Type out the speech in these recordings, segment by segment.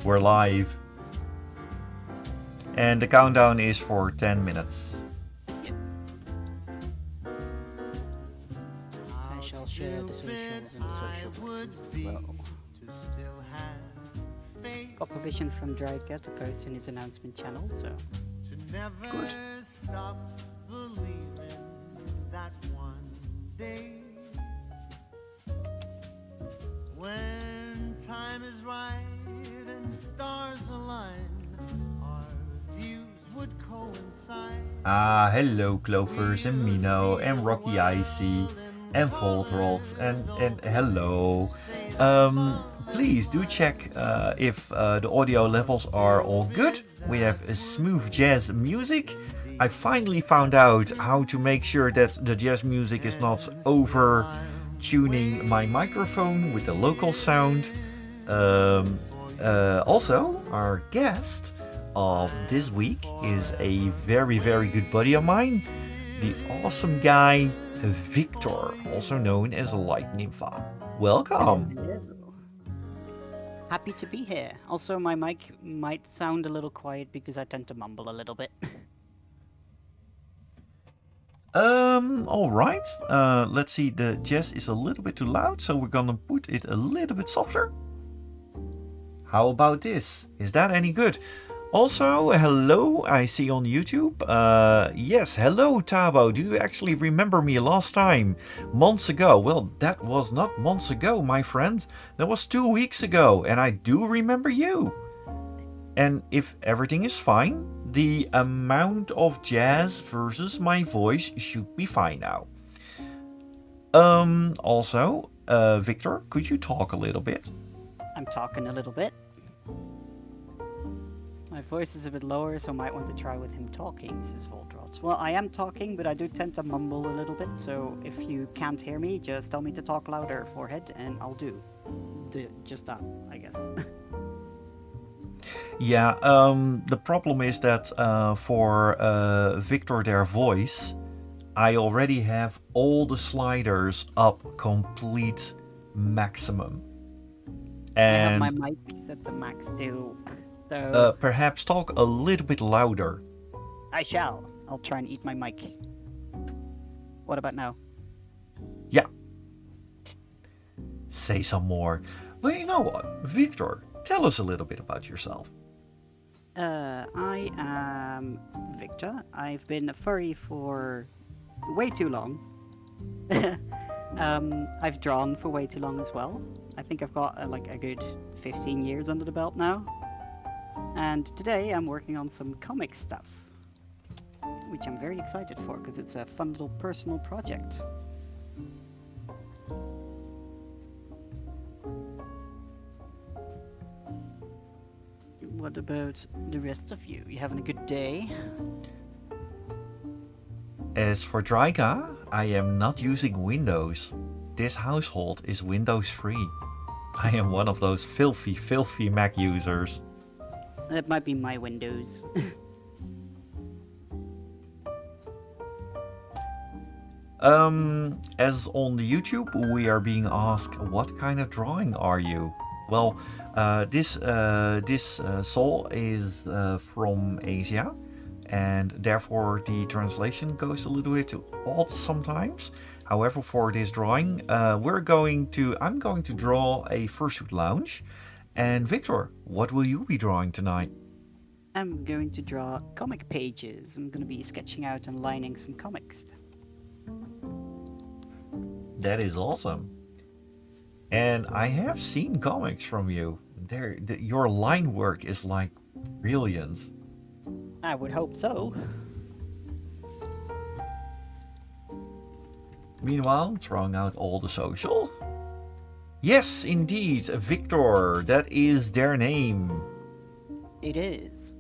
We're live. And the countdown is for 10 minutes. Yep. I shall share the socials and the social boxes as well. Got permission from Drika to post in his announcement channel, so Good. Stop believing that one day when time is right and stars align, our views would coincide. Hello Clovers and Mino and Rocky Icy and Voltrot and hello. Please do check if the audio levels are all good. We have a smooth jazz music. I finally found out how to make sure that the jazz music is not over tuning my microphone with the local sound. Also, our guest of this week is a very, very good buddy of mine, the awesome guy Victor, also known as Light Nympha. Welcome. hello. Happy to be here. Also, my mic might sound a little quiet because I tend to mumble a little bit. Alright. Let's see, the jazz is a little bit too loud, so we're gonna put it a little bit softer. How about this? Is that any good? Also, hello, I see on YouTube. Yes, hello Tabo. Do you actually remember me last time? Months ago. Well, that was not months ago, my friend. That was 2 weeks ago, and I do remember you. And if everything is fine, the amount of jazz versus my voice should be fine now. Also, Victor, could you talk a little bit? I'm talking a little bit. My voice is a bit lower, so I might want to try with him talking, says Voltrot. Well, I am talking, but I do tend to mumble a little bit, so if you can't hear me, just tell me to talk louder, forehead, and I'll do just that, I guess. Yeah, the problem is that for Victor their voice, I already have all the sliders up complete maximum. And I have my mic set to max too, so perhaps talk a little bit louder. I shall. I'll try and eat my mic. What about now? Yeah. Say some more. Well, you know what, Victor, tell us a little bit about yourself. I am Victor. I've been a furry for way too long. I've drawn for way too long as well. I think I've got like a good 15 years under the belt now. And today I'm working on some comic stuff, which I'm very excited for because it's a fun little personal project. What about the rest of you? You having a good day? As for Drika, I am not using Windows. This household is Windows free. I am one of those filthy, filthy Mac users. That might be my Windows. As on the YouTube, we are being asked, what kind of drawing are you? Well, this soul is from Asia, and therefore the translation goes a little bit odd sometimes. However, for this drawing, I'm going to draw a fursuit lounge. And Victor, what will you be drawing tonight? I'm going to draw comic pages. I'm going to be sketching out and lining some comics. That is awesome. And I have seen comics from you. Your line work is like brilliant. I would hope so. Meanwhile, throwing out all the socials. Yes, indeed, Victor. That is their name. It is.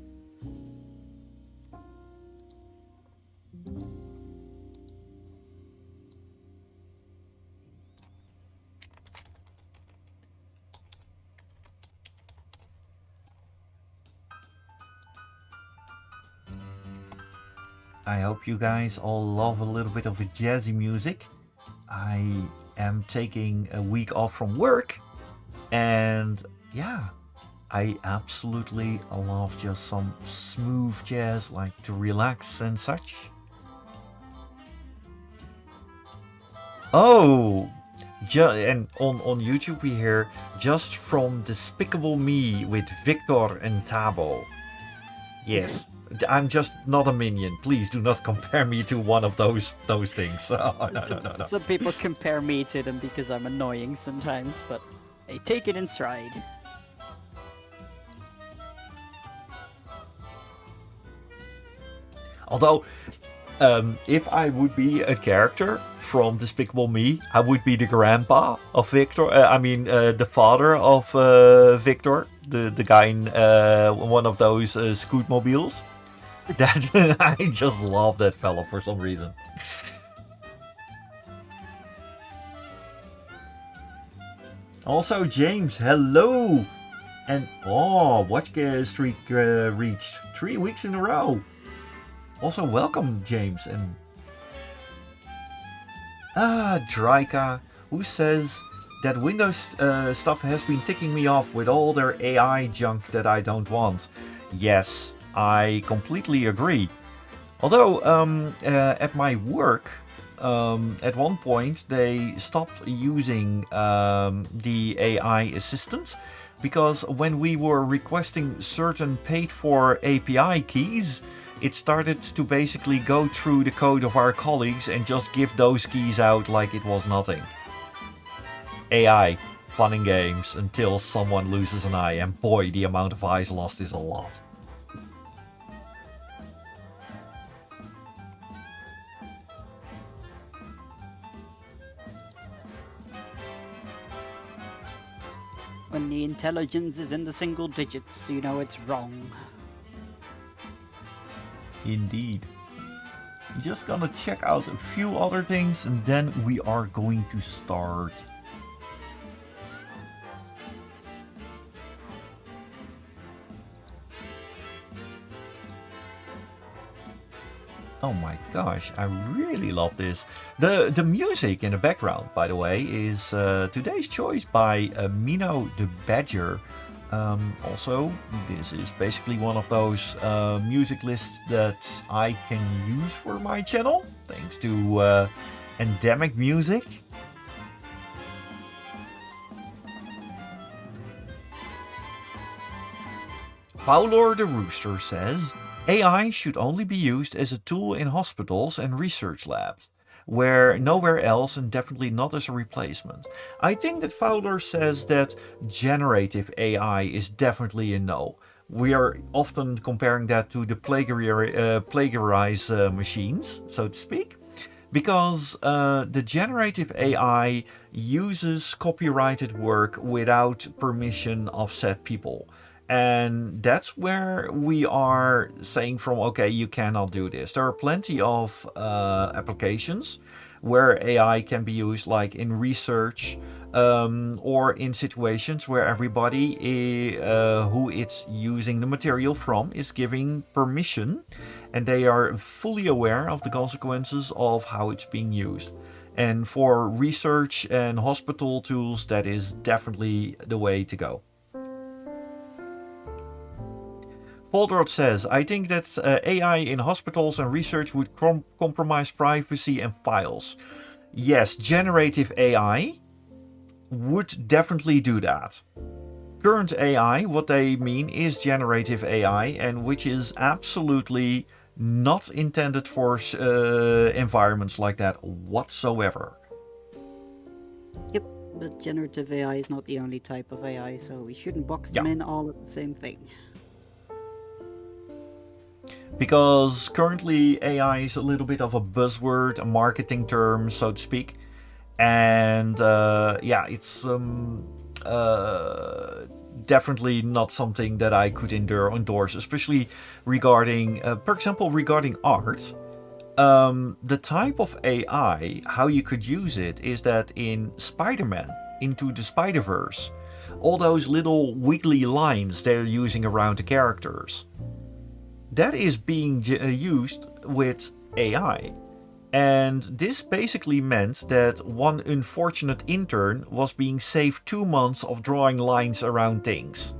I hope you guys all love a little bit of the jazzy music. I am taking a week off from work, and yeah, I absolutely love just some smooth jazz, like to relax and such. Oh, and on YouTube we hear just from Despicable Me with Victor and Tabo. Yes, I'm just not a minion. Please do not compare me to one of those things. Oh, no. Some people compare me to them because I'm annoying sometimes, but they take it in stride. Although, if I would be a character from Despicable Me, I would be the grandpa of Victor. The father of Victor, the guy in one of those scootmobiles. That I just love that fella for some reason. Also, James, hello, and watch streak reached 3 weeks in a row. Also, welcome, James, and Dryka, who says that Windows stuff has been ticking me off with all their AI junk that I don't want. Yes, I completely agree. Although, at my work, at one point they stopped using the AI assistant because when we were requesting certain paid-for API keys, it started to basically go through the code of our colleagues and just give those keys out like it was nothing. AI, fun and games until someone loses an eye, and boy, the amount of eyes lost is a lot. When the intelligence is in the single digits, you know it's wrong. Indeed. Just gonna check out a few other things and then we are going to start. Oh my gosh, I really love this. The music in the background, by the way, is today's choice by Mino the Badger. Also, this is basically one of those music lists that I can use for my channel, thanks to endemic music. Paulor the Rooster says, AI should only be used as a tool in hospitals and research labs, where nowhere else, and definitely not as a replacement. I think that Fowler says that generative AI is definitely a no. We are often comparing that to the plagiarize machines, so to speak, because the generative AI uses copyrighted work without permission of said people. And that's where we are saying from, okay, you cannot do this. There are plenty of applications where AI can be used, like in research or in situations where everybody who it's using the material from is giving permission and they are fully aware of the consequences of how it's being used. And for research and hospital tools, that is definitely the way to go. Voldrot says, I think that AI in hospitals and research would compromise privacy and files. Yes, generative AI would definitely do that. Current AI, what they mean is generative AI, and which is absolutely not intended for environments like that whatsoever. Yep, but generative AI is not the only type of AI, so we shouldn't box them in all at the same thing. Because currently AI is a little bit of a buzzword, a marketing term, so to speak. And it's definitely not something that I could endorse, especially regarding, for example, regarding art. The type of AI, how you could use it, is that in Spider-Man, Into the Spider-Verse, all those little wiggly lines they're using around the characters, that is being used with AI. And this basically meant that one unfortunate intern was being saved 2 months of drawing lines around things.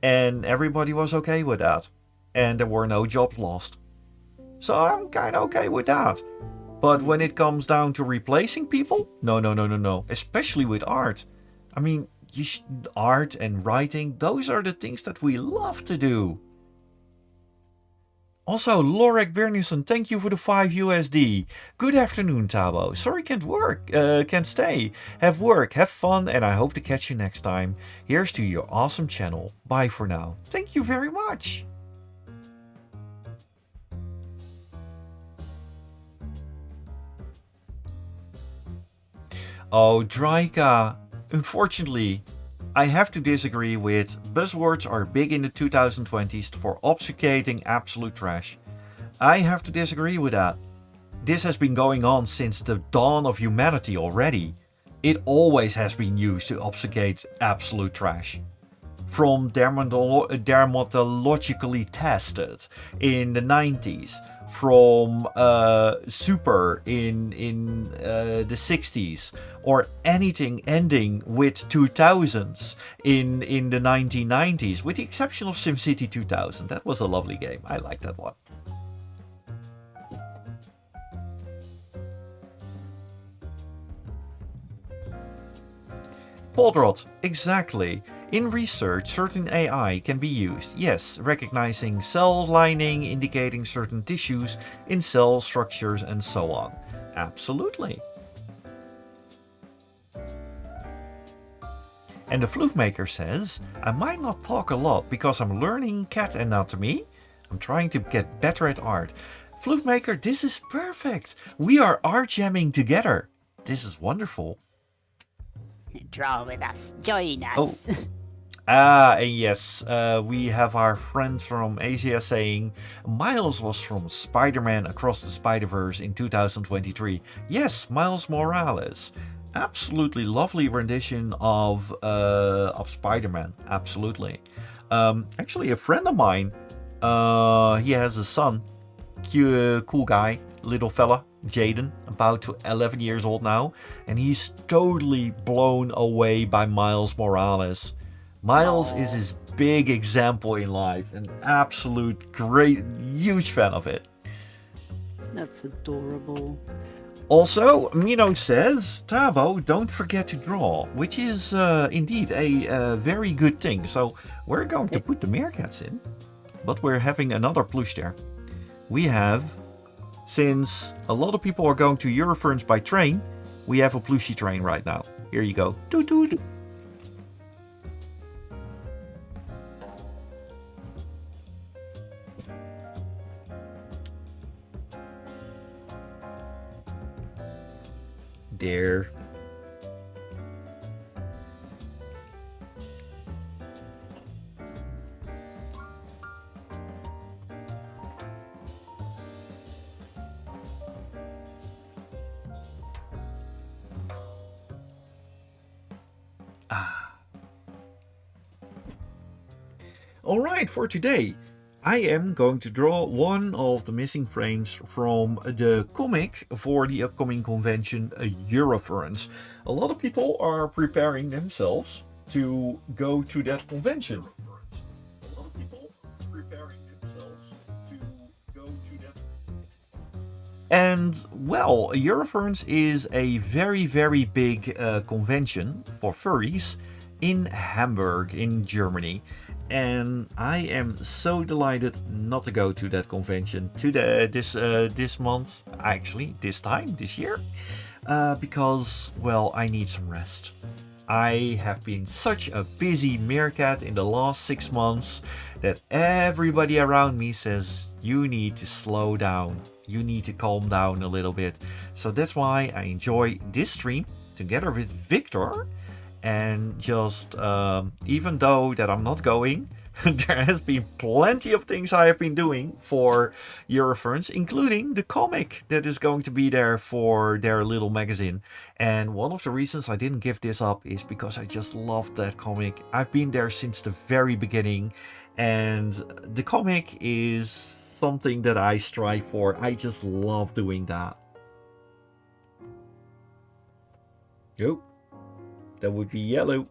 And everybody was okay with that. And there were no jobs lost. So I'm kind of okay with that. But when it comes down to replacing people, no. Especially with art. I mean, art and writing, those are the things that we love to do. Also, Lorek Bernison, thank you for the 5 USD. Good afternoon, Tabo. Sorry can't stay. Have work, have fun, and I hope to catch you next time. Here's to your awesome channel. Bye for now. Thank you very much. Oh, Draika. Unfortunately, I have to disagree with buzzwords are big in the 2020s for obfuscating absolute trash. I have to disagree with that. This has been going on since the dawn of humanity already. It always has been used to obfuscate absolute trash. From dermatologically tested in the 90s, from super in the 60s, or anything ending with 2000s in the 1990s, with the exception of SimCity 2000. That was a lovely game. I like that one. Podrot, exactly. In research, certain AI can be used, yes, recognizing cell lining, indicating certain tissues in cell structures, and so on. Absolutely. And the Floofmaker says, I might not talk a lot because I'm learning cat anatomy. I'm trying to get better at art. Floofmaker, this is perfect. We are art jamming together. This is wonderful. Draw with us. Join us. Oh. And yes, we have our friend from Asia saying, Miles was from Spider-Man Across the Spider-Verse in 2023. Yes, Miles Morales. Absolutely lovely rendition of Spider-Man. Absolutely. Actually, a friend of mine, he has a son, cool guy, little fella, Jaden, about 11 years old now, and he's totally blown away by Miles Morales. Miles is his big example in life, an absolute great, huge fan of it. That's adorable. Also, Mino says, Tabo, don't forget to draw, which is indeed a very good thing. So we're going to put the meerkats in, but we're having another plush there. We have, since a lot of people are going to Euroferns by train, we have a plushy train right now. Here you go. Toot toot. There. Alright, for today, I am going to draw one of the missing frames from the comic for the upcoming convention, Euroference. A lot of people are preparing themselves to go to that convention. And, well, Euroference is a very, very big convention for furries in Hamburg, in Germany. And I am so delighted not to go to that convention this month, actually, this year, because, well, I need some rest. I have been such a busy meerkat in the last 6 months that everybody around me says, you need to slow down, you need to calm down a little bit. So that's why I enjoy this stream together with Victor. And just, even though that I'm not going, there has been plenty of things I have been doing for Euroference, including the comic that is going to be there for their little magazine. And one of the reasons I didn't give this up is because I just loved that comic. I've been there since the very beginning, and the comic is something that I strive for. I just love doing that. That would be yellow.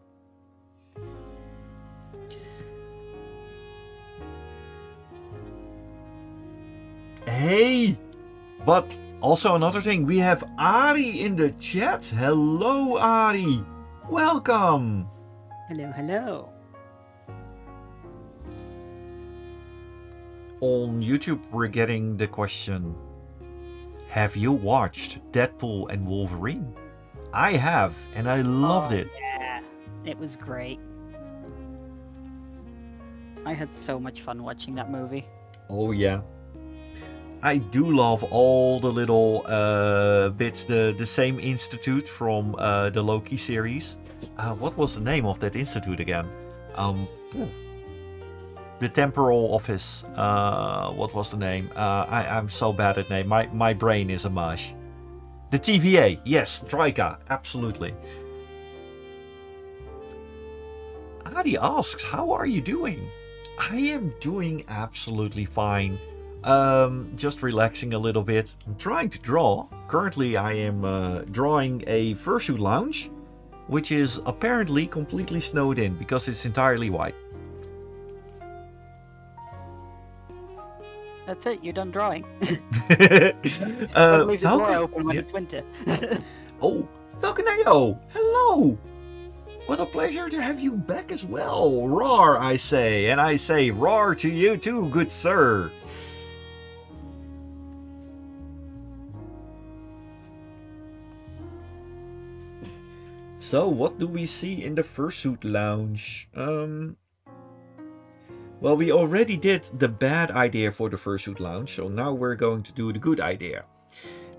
Hey! But also another thing, we have Ari in the chat. Hello, Ari. Welcome. Hello, hello. On YouTube, we're getting the question, have you watched Deadpool and Wolverine? I have, and I loved it. Yeah, it was great. I had so much fun watching that movie. Oh yeah. I do love all the little bits, the same institute from the Loki series. What was the name of that institute again? The temporal office. What was the name? I'm so bad at name. My brain is a mush. The TVA. Yes, Troika. Absolutely. Adi asks, how are you doing? I am doing absolutely fine. Just relaxing a little bit. I'm trying to draw. Currently I am drawing a fursuit lounge, which is apparently completely snowed in because it's entirely white. That's it, you're done drawing. Don't Leave the door open when it's winter. Oh, Falconeo! Hello! What a pleasure to have you back as well. Roar, I say. And I say roar to you too, good sir. So, what do we see in the fursuit lounge? Well, we already did the bad idea for the fursuit lounge, so now we're going to do the good idea.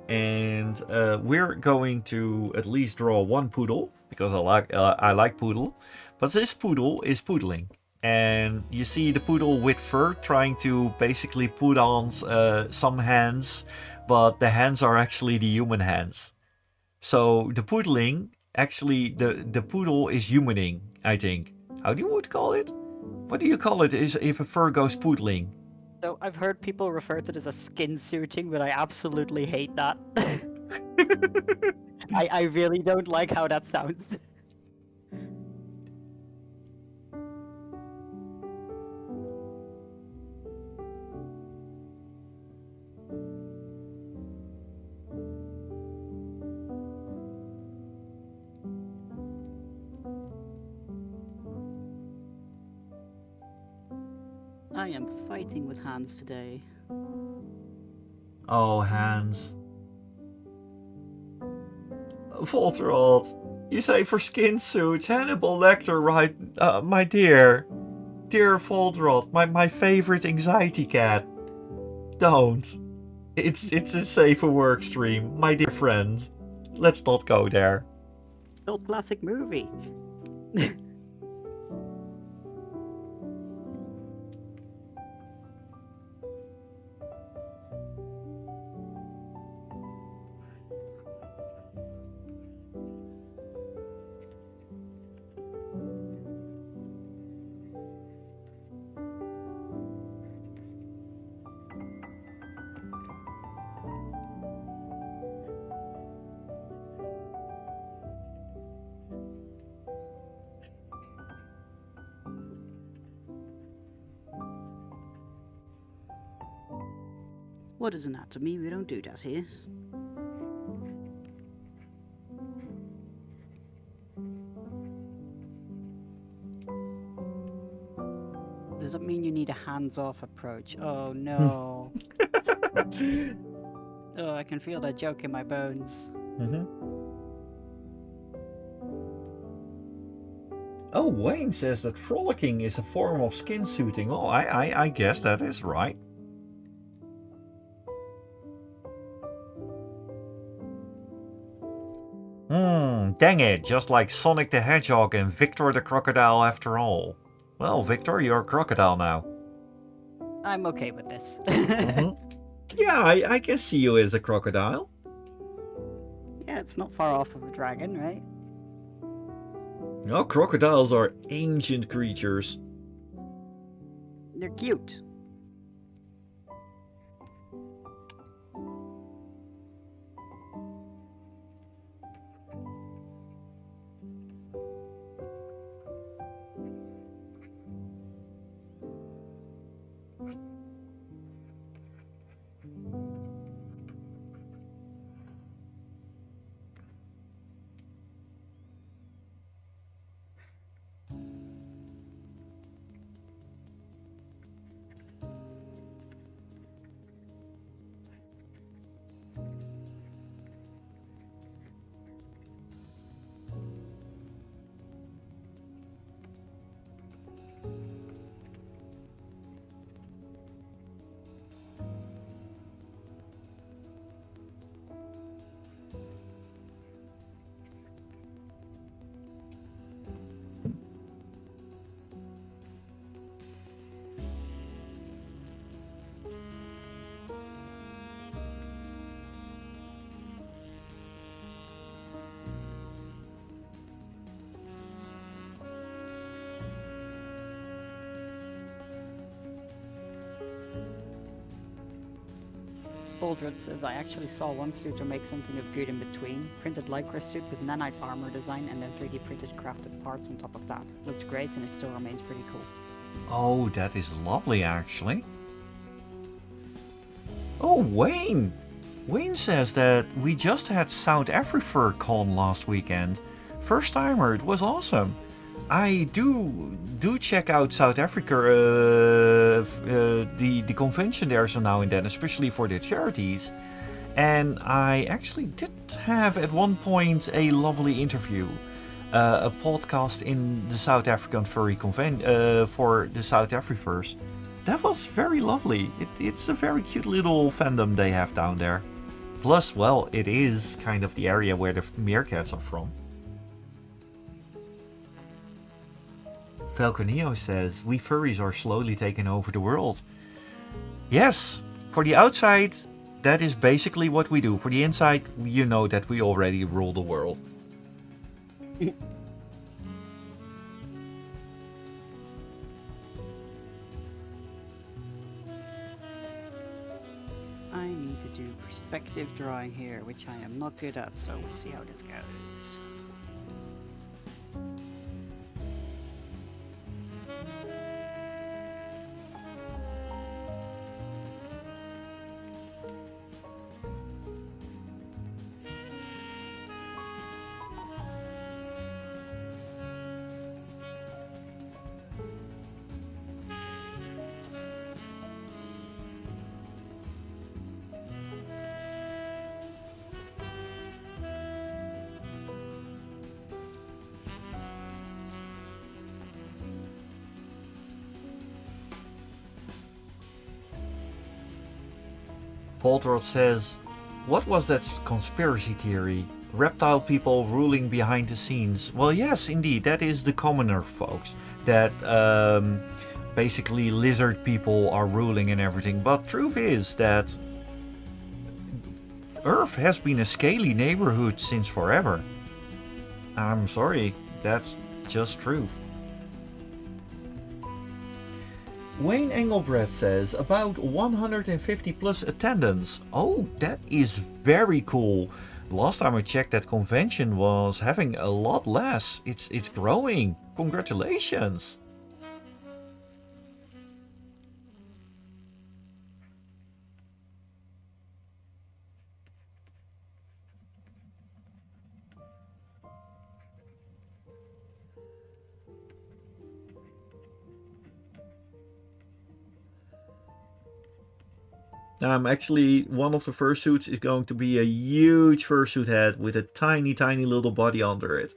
And we're going to at least draw one poodle, because I like poodle. But this poodle is poodling. And you see the poodle with fur trying to basically put on some hands, but the hands are actually the human hands. So the poodling, actually the poodle is humaning, I think. How do you call it? What do you call it if a fur goes poodling? So I've heard people refer to this as skin suiting, but I absolutely hate that. I really don't like how that sounds. I am fighting with hands today. Oh, hands. Voltrot, you say for skin suits, Hannibal Lecter, right? My dear Voltrot, my favorite anxiety cat. Don't. It's a safer work stream, my dear friend. Let's not go there. Old classic movie. What is anatomy? We don't do that here. Does that mean you need a hands-off approach? Oh no. Oh, I can feel that joke in my bones. Oh, Wayne says that frolicking is a form of skin suiting. Oh, I guess that is right. Dang it, just like Sonic the Hedgehog and Victor the Crocodile after all. Well, Victor, you're a crocodile now. I'm okay with this. Yeah, I can see you as a crocodile. Yeah, it's not far off of a dragon, right? Oh, crocodiles are ancient creatures. They're cute. Baldred says, I actually saw one suitor make something of good in between. Printed lycra suit with nanite armor design and then 3D printed crafted parts on top of that. Looked great and it still remains pretty cool. Oh, that is lovely, actually. Oh, Wayne! Wayne says that we just had South Africa Con last weekend. First timer, it was awesome. I do check out South Africa, the convention there so now and then, especially for the charities. And I actually did have at one point a lovely interview, a podcast in the South African Furry Convention for the South Afrifers. That was very lovely. It's a very cute little fandom they have down there. Plus, well, it is kind of the area where the meerkats are from. Falconio says, we furries are slowly taking over the world. Yes, for the outside, that is basically what we do. For the inside, you know that we already rule the world. I need to do perspective drawing here, which I am not good at, so we'll see how this goes. Poltrot says, what was that conspiracy theory? Reptile people ruling behind the scenes. Well, yes, indeed, that is the commoner folks. That basically lizard people are ruling and everything. But truth is that Earth has been a scaly neighborhood since forever. I'm sorry, that's just true. Wayne Engelbrecht says, about 150 plus attendance. Oh, that is very cool. Last time I checked, that convention was having a lot less. It's growing. Congratulations. Actually, one of the fursuits is going to be a huge fursuit head with a tiny, tiny little body under it.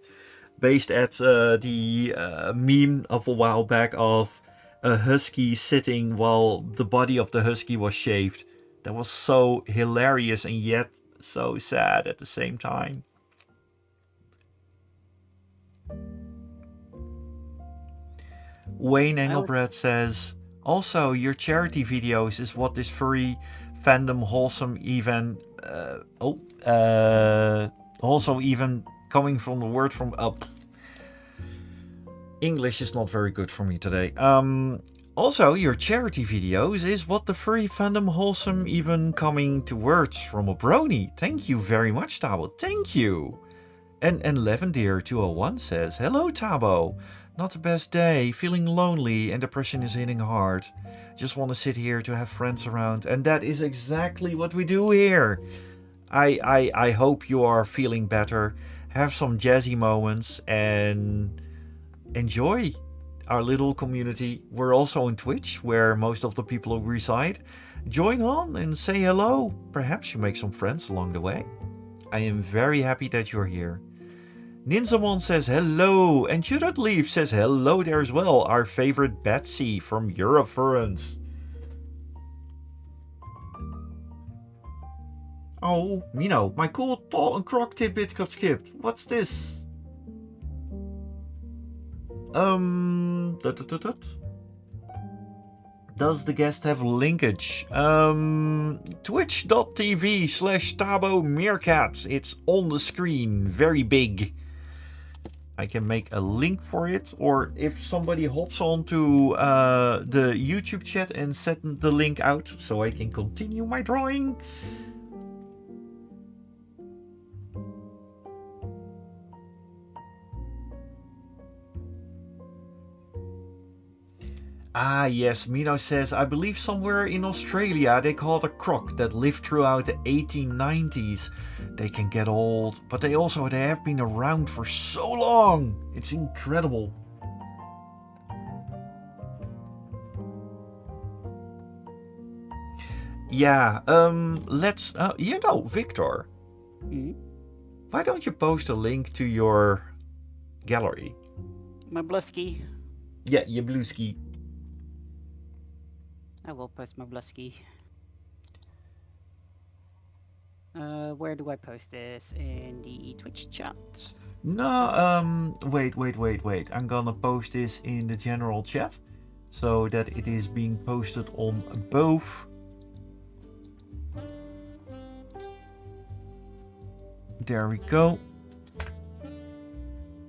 Based at the meme of a while back of a husky sitting while the body of the husky was shaved. That was so hilarious and yet so sad at the same time. Wayne Engelbrecht says, also, your charity videos is what this furry fandom wholesome even also even coming from the word from up. English is not very good for me today. Also, your charity videos is what the furry fandom wholesome even coming to words from a brony. Thank you very much, Tabo. Thank you. And Levendeer201 says, hello, Tabo. Not the best day, feeling lonely and depression is hitting hard. Just want to sit here to have friends around, and that is exactly what we do here. I hope you are feeling better, have some jazzy moments, and enjoy our little community. We're also on Twitch, where most of the people reside. Join on and say hello. Perhaps you make some friends along the way. I am very happy that you're here. Ninzamon says hello, and Judith Leaf says hello there as well, our favorite Betsy from Eurofurence. Oh, Mino, my cool tall and croc tidbit got skipped. What's this? Does the guest have linkage? Twitch.tv/Tabo Meerkat. It's on the screen, very big. I can make a link for it, or if somebody hops onto the YouTube chat and set the link out so I can continue my drawing. Ah yes, Mino says, I believe somewhere in Australia they caught a croc that lived throughout the 1890s. They can get old, but they have been around for so long. It's incredible. Yeah, let's, Victor, why don't you post a link to your gallery? My blusky. Yeah, your blueski. I will post my blusky. Where do I post this? In the Twitch chat? No, wait. I'm gonna post this in the general chat so that it is being posted on both. There we go.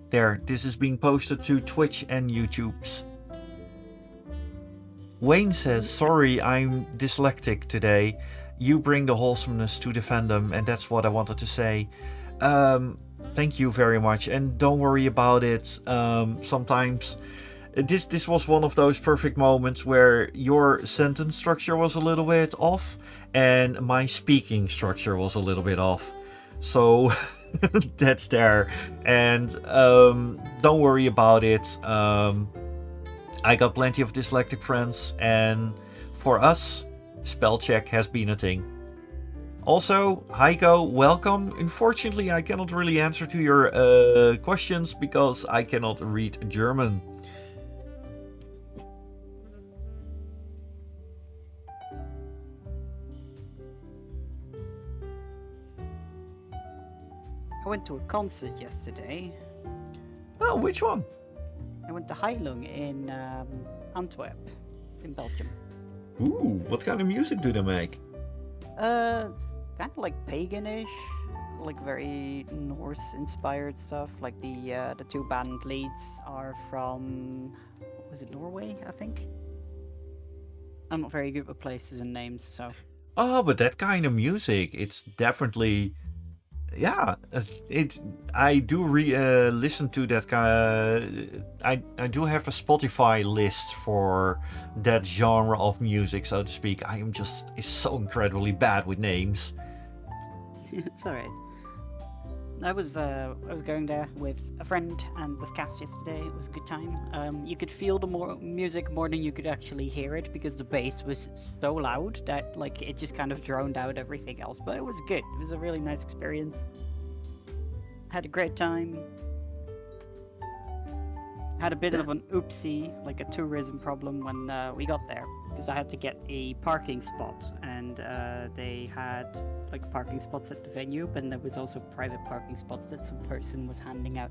There, this is being posted to Twitch and YouTube's. Wayne says, sorry, I'm dyslexic today. You bring the wholesomeness to the fandom, and that's what I wanted to say. Thank you very much, and don't worry about it. Sometimes this was one of those perfect moments where your sentence structure was a little bit off, and my speaking structure was a little bit off. So that's there, and don't worry about it. I got plenty of dyslexic friends, and for us, spell check has been a thing. Also, Heiko, welcome. Unfortunately, I cannot really answer to your questions because I cannot read German. I went to a concert yesterday. Oh, which one? I went to Heilung in Antwerp, in Belgium. Ooh, what kind of music do they make? Kind of like paganish, like very Norse-inspired stuff. Like the two band leads are from, was it Norway? I think. I'm not very good with places and names, so. Oh, but that kind of music, it's definitely. Yeah, I do listen to that kind. I do have a Spotify list for that genre of music, so to speak. I am just so incredibly bad with names. It's alright. I was going there with a friend and with Cass yesterday. It was a good time. You could feel the music more than you could actually hear it because the bass was so loud that like it just kind of drowned out everything else. But it was good. It was a really nice experience. Had a great time. Had a bit of an oopsie, like a tourism problem when we got there, because I had to get a parking spot, and they had like parking spots at the venue, but there was also private parking spots that some person was handing out.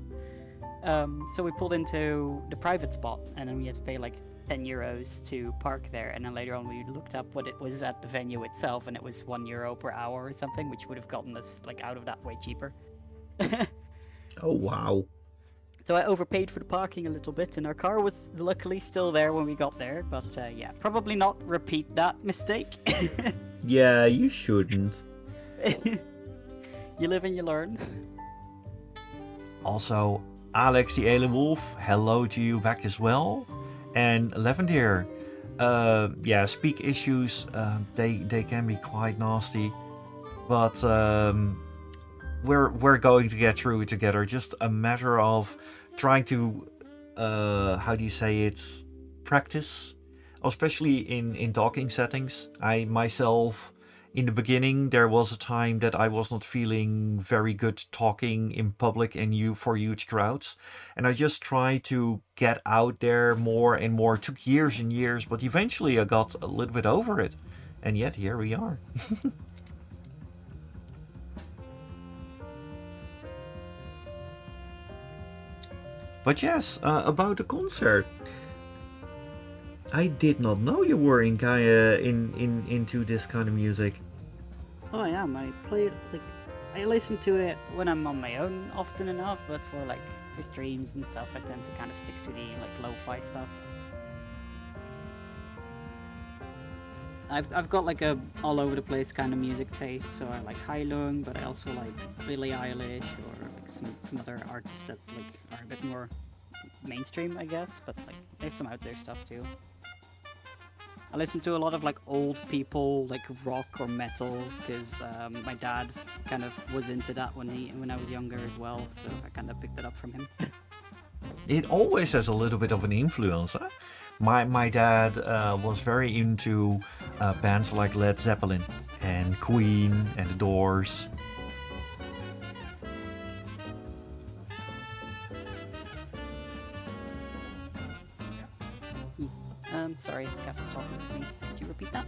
So we pulled into the private spot, and then we had to pay like 10 euros to park there, and then later on we looked up what it was at the venue itself, and it was €1 per hour or something, which would have gotten us like out of that way cheaper. Oh wow. So I overpaid for the parking a little bit, and our car was luckily still there when we got there, but yeah, probably not repeat that mistake. Yeah, you shouldn't. You live and you learn. Also, Alex the Alien Wolf, hello to you back as well. And Lavender, yeah, speak issues, they can be quite nasty, but we're going to get through it together. Just a matter of trying to how do you say it, practice, especially in talking settings. I myself, in the beginning, there was a time that I was not feeling very good talking in public and for huge crowds, and I just tried to get out there more and more. It took years and years, but eventually I got a little bit over it, and yet here we are. But yes, about the concert. I did not know you were into this kind of music. Oh, I listen to it when I'm on my own often enough, but for like for streams and stuff, I tend to kind of stick to the like lo-fi stuff. I've got like a all over the place kind of music taste, so I like Heilung, but I also like Billie Eilish or like some other artists that like are a bit more mainstream, I guess, but like there's some out there stuff too. I listen to a lot of like old people, like rock or metal, because my dad kind of was into that when I was younger as well, so I kind of picked it up from him. It always has a little bit of an influence. Huh? My dad was very into bands like Led Zeppelin and Queen and The Doors. Sorry, Cass was talking to me. Could you repeat that?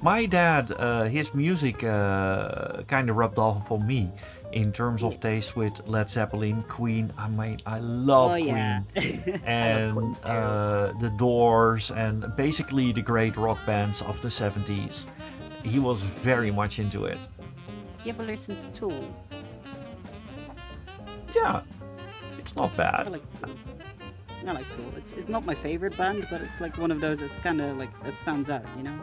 My dad, his music kind of rubbed off on me in terms of taste with Led Zeppelin, Queen. I love Queen. And The Doors, and basically the great rock bands of the 70s. He was very much into it. You ever listen to Tool? Yeah, it's not I bad. like Tool. I like Tool. It's not my favorite band, but it's like one of those that's kind of like that stands out, you know.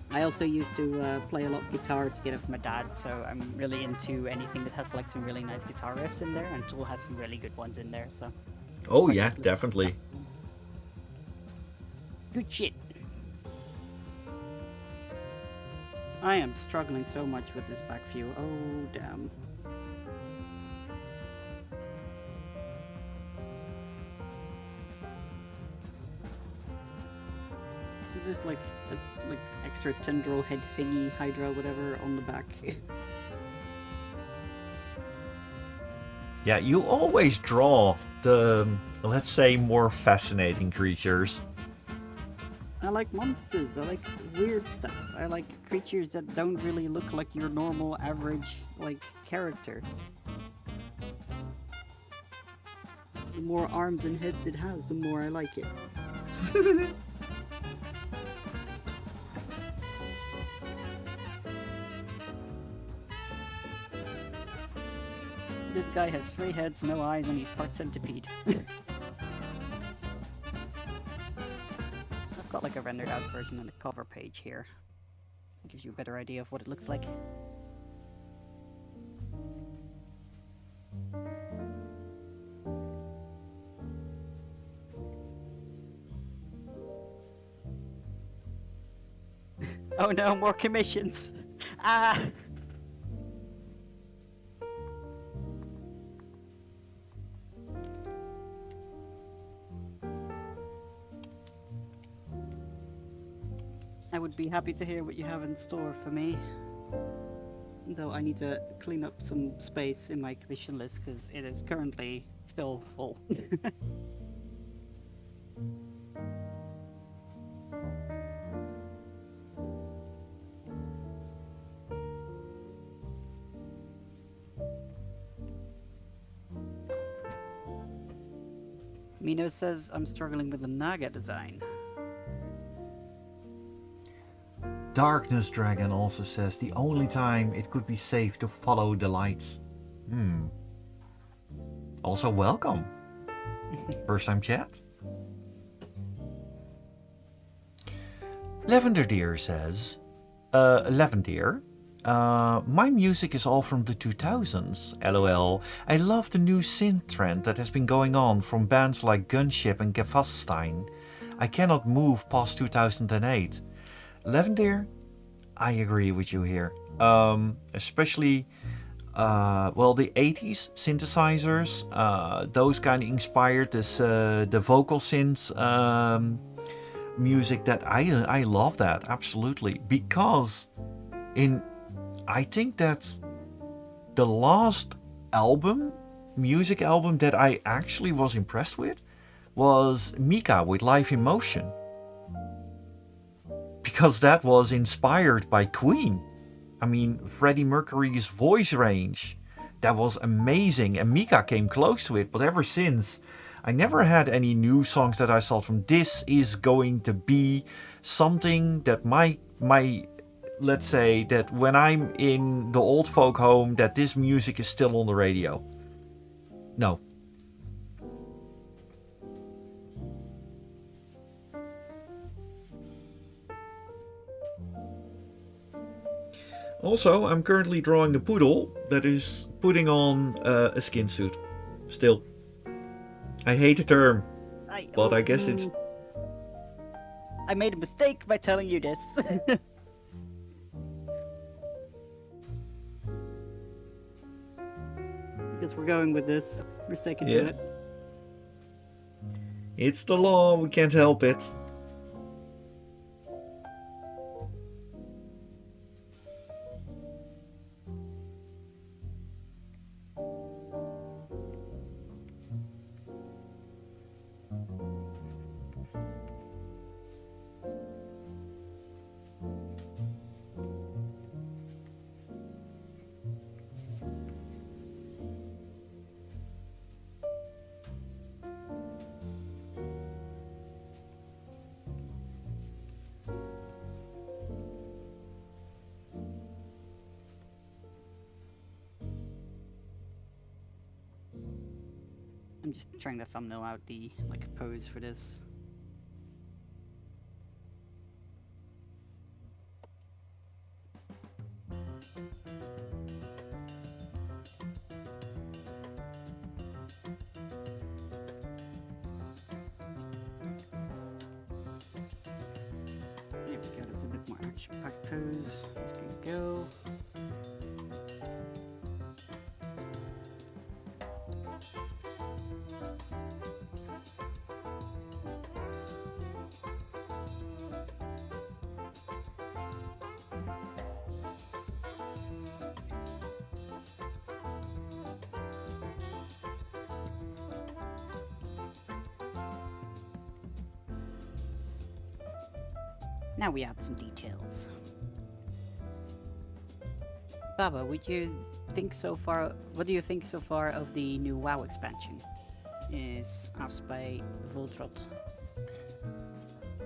I also used to play a lot of guitar together with my dad, so I'm really into anything that has like some really nice guitar riffs in there, and Tool has some really good ones in there. So. Oh yeah, definitely. Good shit. I am struggling so much with this back view. Oh damn. There's like extra tendril head thingy, hydra, whatever, on the back. Yeah, you always draw the, let's say, more fascinating creatures. I like monsters. I like weird stuff. I like creatures that don't really look like your normal average like character. The more arms and heads it has, the more I like it. This guy has 3 heads, no eyes, and he's part centipede. I've got like a rendered out version on the cover page here. It gives you a better idea of what it looks like. Oh no, more commissions! Ah! I would be happy to hear what you have in store for me. Though I need to clean up some space in my commission list because it is currently still full. Mino says I'm struggling with the Naga design. Darkness Dragon also says the only time it could be safe to follow the lights. Also welcome. First time chat. Lavender Deer says, Lavender, my music is all from the 2000s, lol. I love the new synth trend that has been going on from bands like Gunship and Gefasstein. I cannot move past 2008. Lavender, I agree with you here. Especially, the 80s synthesizers, those kind of inspired this, the vocal synths music that I love that, absolutely. Because I think that the last music album that I actually was impressed with was Mika with Life in Motion. Because that was inspired by Queen. I mean, Freddie Mercury's voice range, that was amazing, and Mika came close to it, but ever since, I never had any new songs that I thought from this is going to be something that my let's say that when I'm in the old folk home, that this music is still on the radio. No. Also, I'm currently drawing a poodle that is putting on a skin suit. Still. I hate the term, but I guess it's... I made a mistake by telling you this. Because we're going with this. We're sticking to it. It's the law, we can't help it. I'm just trying to thumbnail out the pose for this. There we go, that's a bit more action-packed pose. Let's go. Now we add some details. Baba, what do you think so far of the new WoW expansion? Is asked by Voltrot.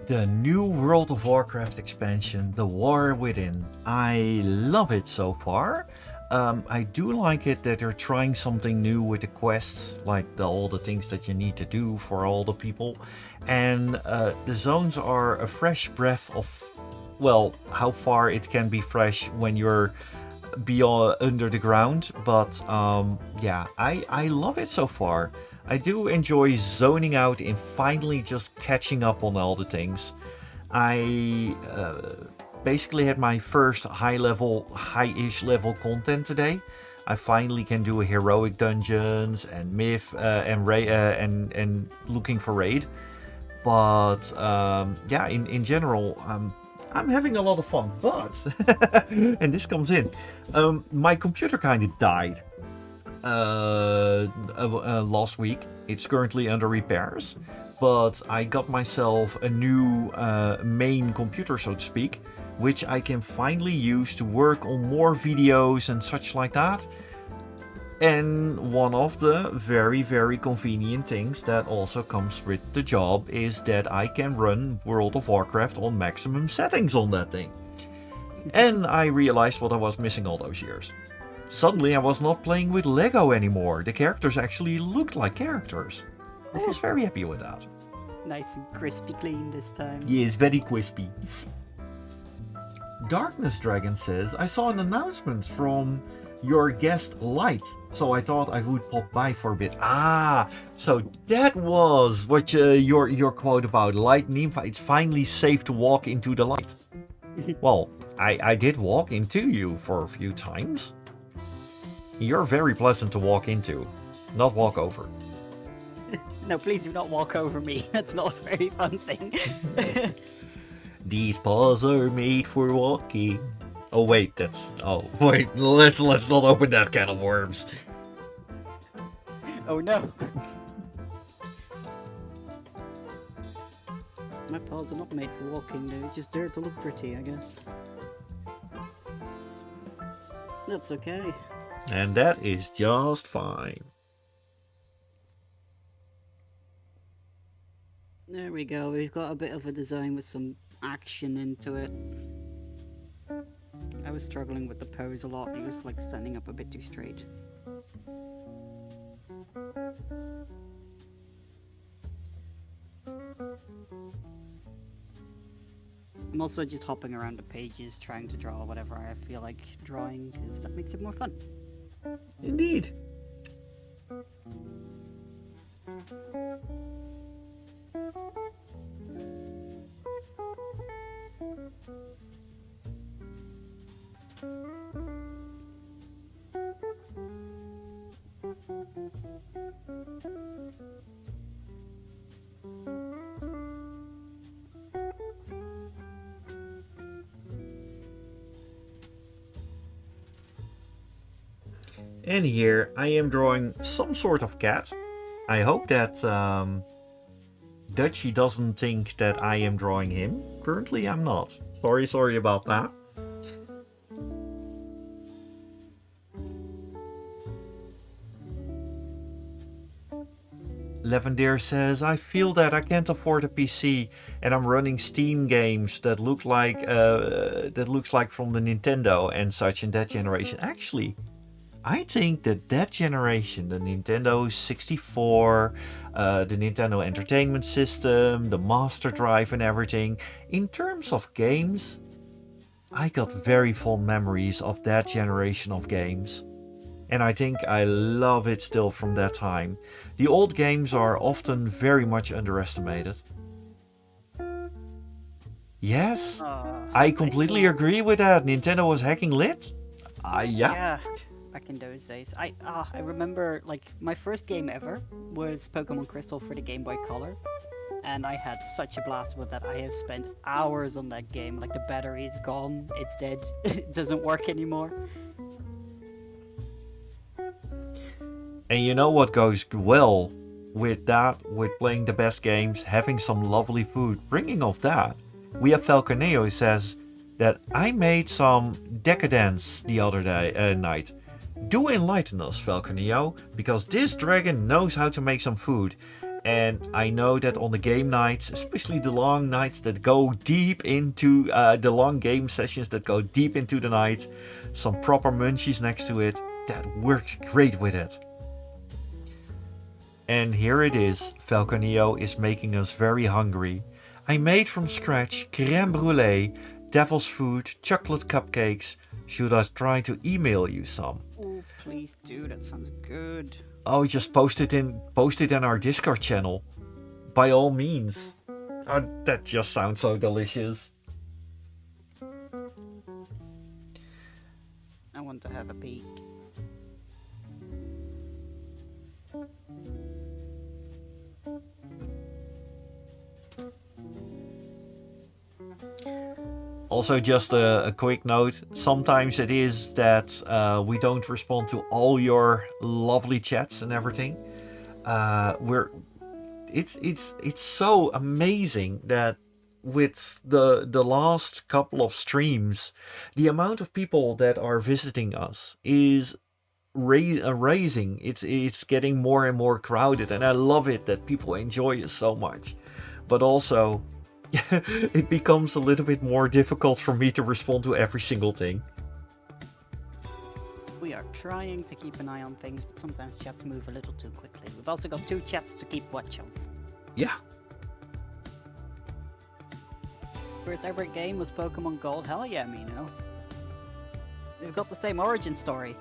The new World of Warcraft expansion, The War Within. I love it so far. I do like it that they're trying something new with the quests, like all the things that you need to do for all the people. And the zones are a fresh breath of, well, how far it can be fresh when you're beyond under the ground. But yeah, I love it so far. I do enjoy zoning out and finally just catching up on all the things. I basically had my first high-ish level content today. I finally can do a heroic dungeons and myth and looking for raid. But yeah, in general, I'm having a lot of fun. But and this comes in, my computer kind of died last week. It's currently under repairs, but I got myself a new main computer, so to speak, which I can finally use to work on more videos and such like that. And one of the very, very convenient things that also comes with the job is that I can run World of Warcraft on maximum settings on that thing. And I realized what I was missing all those years. Suddenly I was not playing with Lego anymore. The characters actually looked like characters. I was very happy with that. Nice and crispy clean this time. Yes, very crispy. Darkness Dragon says, I saw an announcement from your guest Light, so I thought I would pop by for a bit. Ah, so that was what your quote about Light Nympha. It's finally safe to walk into the light. Well, I did walk into you for a few times. You're very pleasant to walk into, not walk over. No, please do not walk over me. That's not a very fun thing. These paws are made for walking. Oh wait, let's not open that can of worms. Oh no. My paws are not made for walking, they're just there to look pretty, I guess. That's okay. And that is just fine. There we go, we've got a bit of a design with some action into it. was struggling with the pose a lot. He was like standing up a bit too straight. I'm also just hopping around the pages trying to draw whatever I feel like drawing, because that makes it more fun. Indeed. And here I am drawing some sort of cat. I hope that Dutchie doesn't think that I am drawing him. Currently I'm not. Sorry about that. Lavender says, I feel that I can't afford a PC and I'm running Steam games that look like looks like from the Nintendo and such in that generation. Actually, I think that generation, the Nintendo 64, the Nintendo Entertainment System, the Master Drive and everything, in terms of games, I got very fond memories of that generation of games. And I think I love it still from that time. The old games are often very much underestimated. Yes, I completely agree with that. Nintendo was hacking lit. Yeah. Back in those days. I remember, like, my first game ever was Pokemon Crystal for the Game Boy Color. And I had such a blast with that. I have spent hours on that game. Like, the battery is gone, it's dead, it doesn't work anymore. And you know what goes well with that, with playing the best games, having some lovely food. Bringing of that, we have Falconeo who says that I made some decadence the other night. Do enlighten us, Falconeo, because this dragon knows how to make some food. And I know that on the game nights, especially the long nights that go deep into the long game sessions that go deep into the night, some proper munchies next to it, that works great with it. And here it is, Falconeo is making us very hungry. I made from scratch crème brûlée, devil's food, chocolate cupcakes. Should I try to email you some? Oh, please do, that sounds good. Oh, just post it in our Discord channel. By all means. That just sounds so delicious. I want to have a peek. Also, just a quick note. Sometimes it is that we don't respond to all your lovely chats and everything. It's so amazing that with the last couple of streams, the amount of people that are visiting us is raising. It's getting more and more crowded, and I love it that people enjoy it so much. But also, it becomes a little bit more difficult for me to respond to every single thing. We are trying to keep an eye on things, but sometimes chats move a little too quickly. We've also got 2 chats to keep watch of. Yeah. First ever game was Pokemon Gold. Hell yeah, Mino. They've got the same origin story.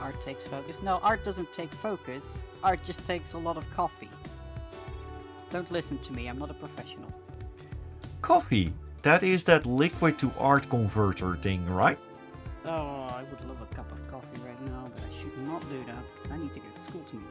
Art takes focus. No, art doesn't take focus. Art just takes a lot of coffee. Don't listen to me, I'm not a professional. Coffee. That is that liquid to art converter thing, right? Oh, I would love a cup of coffee right now, but I should not do that because I need to go to school tomorrow.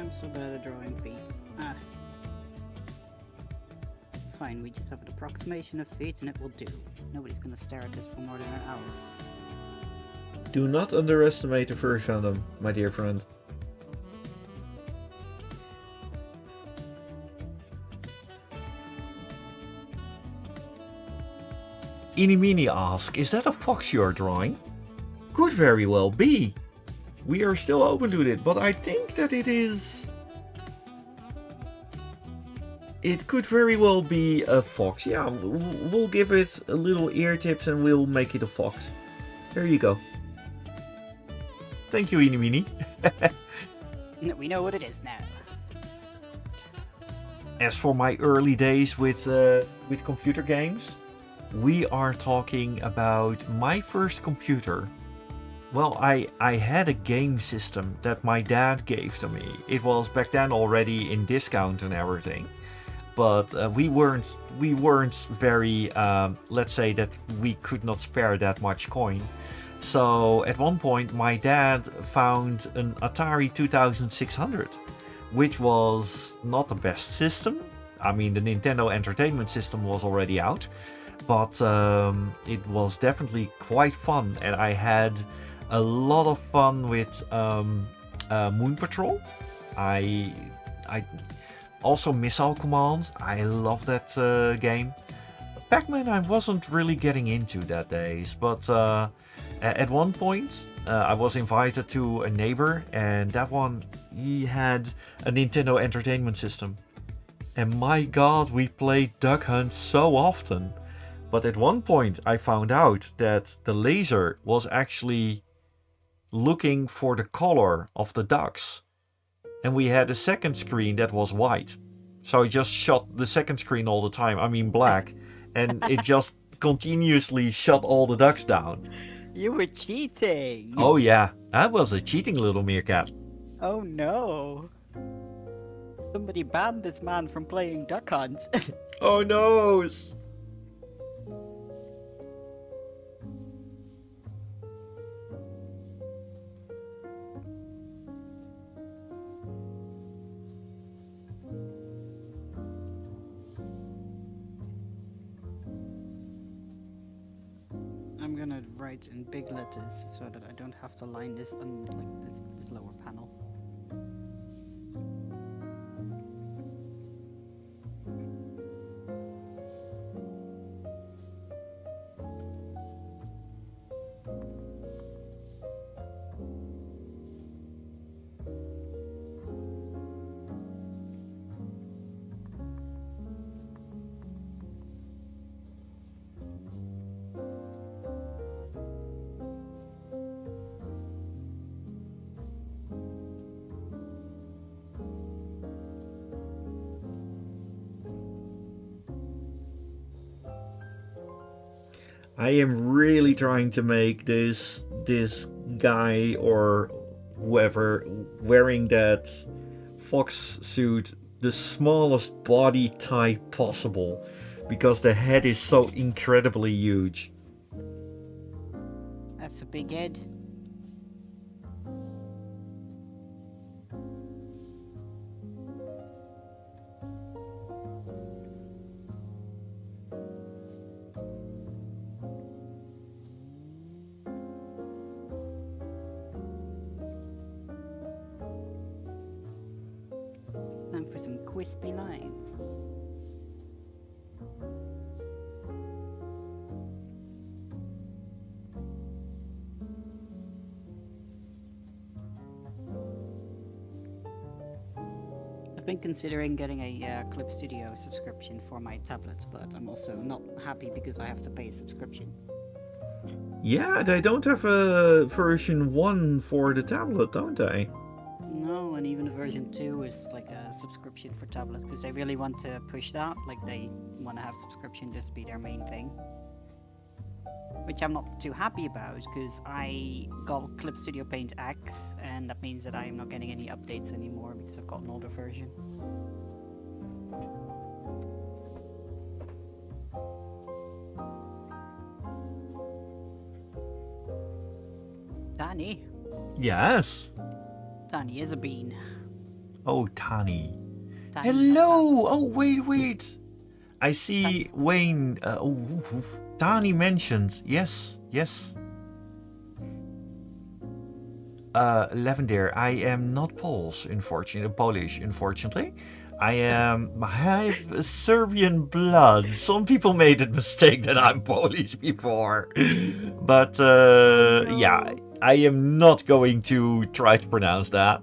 I'm so bad at drawing feet. Ah. It's fine, we just have an approximation of feet and it will do. Nobody's gonna stare at this for more than an hour. Do not underestimate the furry fandom, my dear friend. Inimini asks, is that a fox you are drawing? Could very well be. We are still open to it, but I think that it is... It could very well be a fox. Yeah, we'll give it a little ear tips and we'll make it a fox. There you go. Thank you, Inimini. We know what it is now. As for my early days with computer games, we are talking about my first computer. Well, I had a game system that my dad gave to me. It was back then already in discount and everything, but we weren't very let's say that we could not spare that much coin. So at one point my dad found an Atari 2600, which was not the best system. I mean, the Nintendo Entertainment System was already out, but it was definitely quite fun, and I had a lot of fun with Moon Patrol. I also Missile Command. I love that game. Pac-Man I wasn't really getting into that days, but at one point I was invited to a neighbor, and that one, he had a Nintendo Entertainment System. And my god, we played Duck Hunt so often. But at one point I found out that the laser was actually looking for the color of the ducks. And we had a second screen that was white. So I just shot the second screen all the time, I mean black. And it just continuously shut all the ducks down. You were cheating! Oh yeah, I was a cheating little meerkat. Oh no! Somebody banned this man from playing Duck Hunt. Oh no! I'm gonna write in big letters so that I don't have to line this on like this lower panel. I am really trying to make this guy or whoever wearing that fox suit the smallest body type possible, because the head is so incredibly huge. That's a big head. Time for some crispy lines. I've been considering getting a Clip Studio subscription for my tablet, but I'm also not happy because I have to pay a subscription. Yeah, they don't have a version 1 for the tablet, don't they? No, and even the version 2 is like a subscription for tablets because they really want to push that. Like they want to have subscription just be their main thing. Which I'm not too happy about because I got Clip Studio Paint X and that means that I'm not getting any updates anymore because I've got an older version. Danny? Yes. Danny is a bean. Oh, Tani. Tiny Hello! Oh, wait. I see Thanks. Wayne. Tani mentioned. Yes. Lavender, I am not Polish, unfortunately. I have Serbian blood. Some people made the mistake that I'm Polish before. But, yeah, I am not going to try to pronounce that.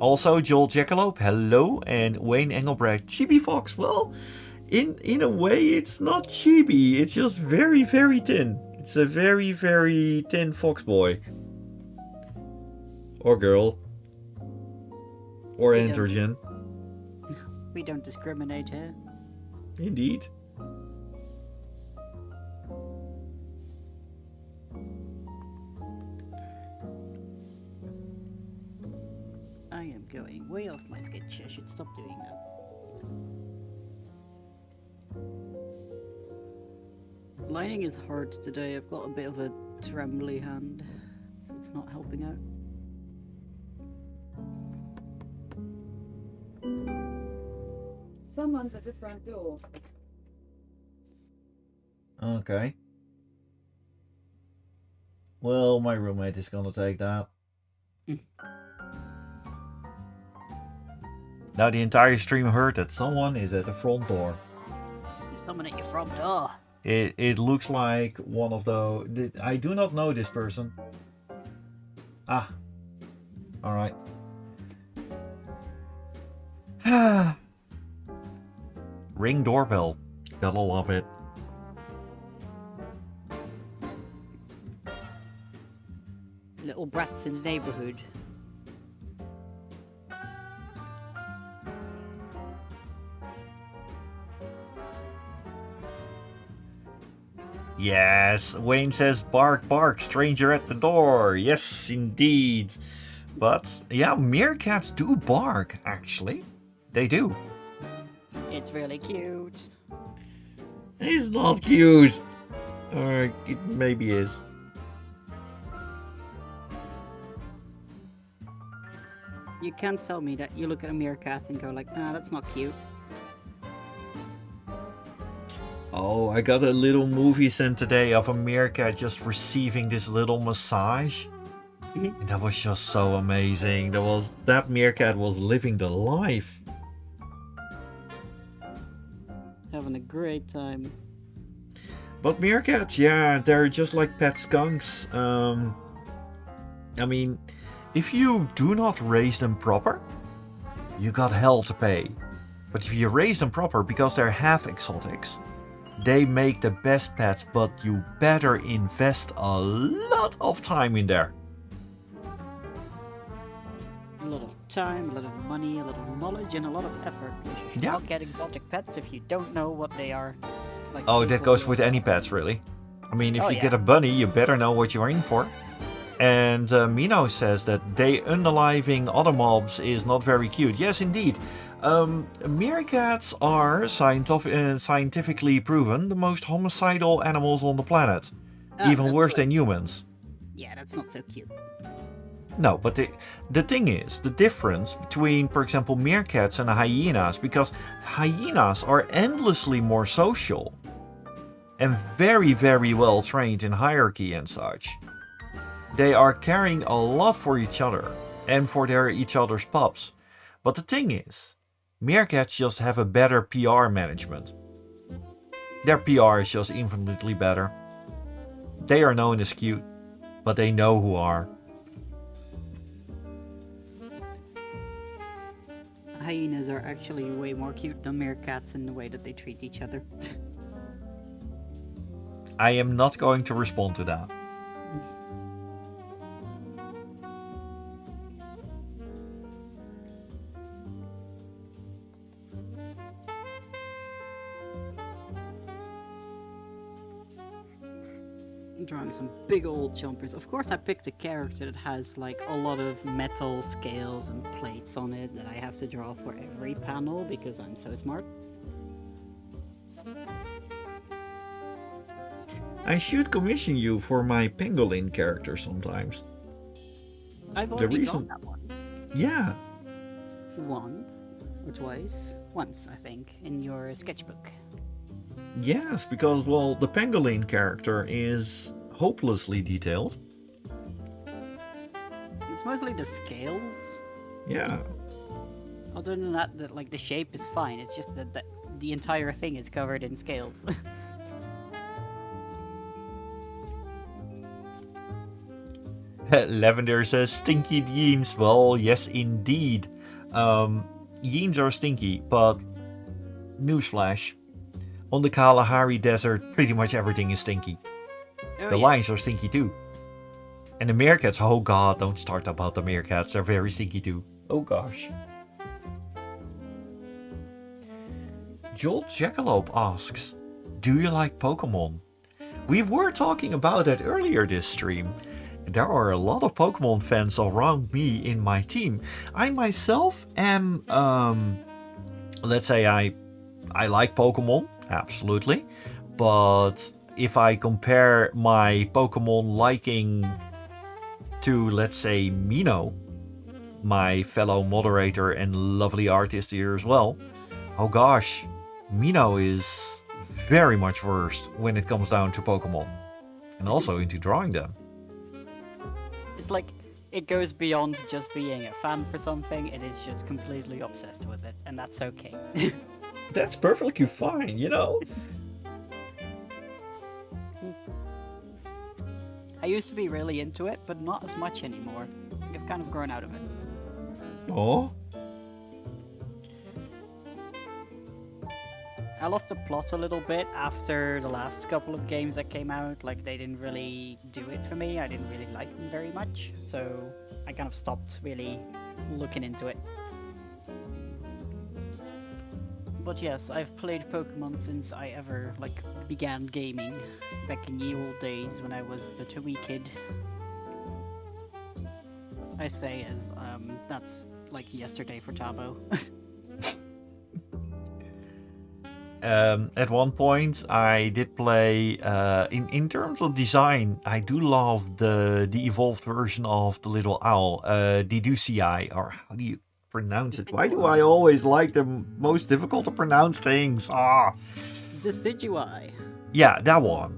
Also, Joel Jackalope, hello, and Wayne Engelbrecht, Chibi Fox. Well, in a way, it's not chibi. It's just very, very thin. It's a very, very thin fox boy. Or girl. Or We don't- androgen. We don't discriminate here. Indeed. I am going way off my sketch. I should stop doing that. Lining is hard today. I've got a bit of a trembly hand, so it's not helping out. Someone's at the front door. Okay. Well, my roommate is gonna take that. Now the entire stream heard that someone is at the front door. There's someone at your front door. It looks like one of the... I do not know this person. Ah. Alright. Ring doorbell. Gotta love it. Little brats in the neighborhood. Yes, Wayne says bark, bark, stranger at the door. Yes, indeed. But, yeah, meerkats do bark, actually. They do. It's really cute. It's not cute. Or it maybe is. You can't tell me that you look at a meerkat and go like, nah, that's not cute. Oh, I got a little movie sent today of a meerkat just receiving this little massage. And that was just so amazing. That meerkat was living the life. Having a great time. But meerkats, yeah, they're just like pet skunks. I mean, if you do not raise them proper, you got hell to pay. But if you raise them proper because they're half exotics, they make the best pets, but you better invest a lot of time in there. A lot of time, a lot of money, a lot of knowledge, and a lot of effort. You should Yeah. not get exotic pets if you don't know what they are. Like Oh, that people goes who with are- any pets, really. I mean, if Oh, you yeah. get a bunny, you better know what you're in for. And Mino says that they unaliving other mobs is not very cute. Yes, indeed. Meerkats are scientifically proven the most homicidal animals on the planet. Ah, Even that's worse right. than humans. Yeah, that's not so cute. No, but the thing is, the difference between, for example, meerkats and hyenas, because hyenas are endlessly more social and very, very well trained in hierarchy and such. They are caring a lot for each other and for each other's pups. But the thing is, meerkats just have a better PR management. Their PR is just infinitely better. They are known as cute, but they know who are. Hyenas are actually way more cute than meerkats in the way that they treat each other. I am not going to respond to that. I'm drawing some big old jumpers. Of course I picked a character that has like a lot of metal scales and plates on it that I have to draw for every panel because I'm so smart. I should commission you for my pangolin character sometimes. I've The already reason- drawn that one. Yeah, Once or twice. Once, I think, in your sketchbook. yes, because, well, the pangolin character is hopelessly detailed. It's mostly the scales. Yeah. Other than that, the shape is fine. It's just that the entire thing is covered in scales. Lavender says stinky jeans. Well, yes, indeed. Jeans are stinky, but newsflash. On the Kalahari Desert, pretty much everything is stinky. Oh, The yeah. lions are stinky too. And the meerkats, oh god, don't start about the meerkats. They're very stinky too. Oh gosh. Joel Jackalope asks, do you like Pokemon? We were talking about that earlier this stream. There are a lot of Pokemon fans around me in my team. I myself am, let's say I like Pokemon, absolutely. But if I compare my Pokemon liking to, let's say, Mino, my fellow moderator and lovely artist here as well, oh gosh, Mino is very much versed when it comes down to Pokemon. And also into drawing them. It's like it goes beyond just being a fan for something. It is just completely obsessed with it, and that's okay. That's perfectly fine, you know? I used to be really into it, but not as much anymore. I've kind of grown out of it. Oh? I lost the plot a little bit after the last couple of games that came out. Like, they didn't really do it for me. I didn't really like them very much. So I kind of stopped really looking into it. But yes, I've played Pokemon since I ever, began gaming. Back in the old days when I was a wee kid. I say as, that's like yesterday for Tabo. At one point, I did play. In terms of design, I do love the evolved version of the little owl, Diducii, or how do you pronounce it? Why do I always like the most difficult to pronounce things? Ah, The Digui. yeah, that one.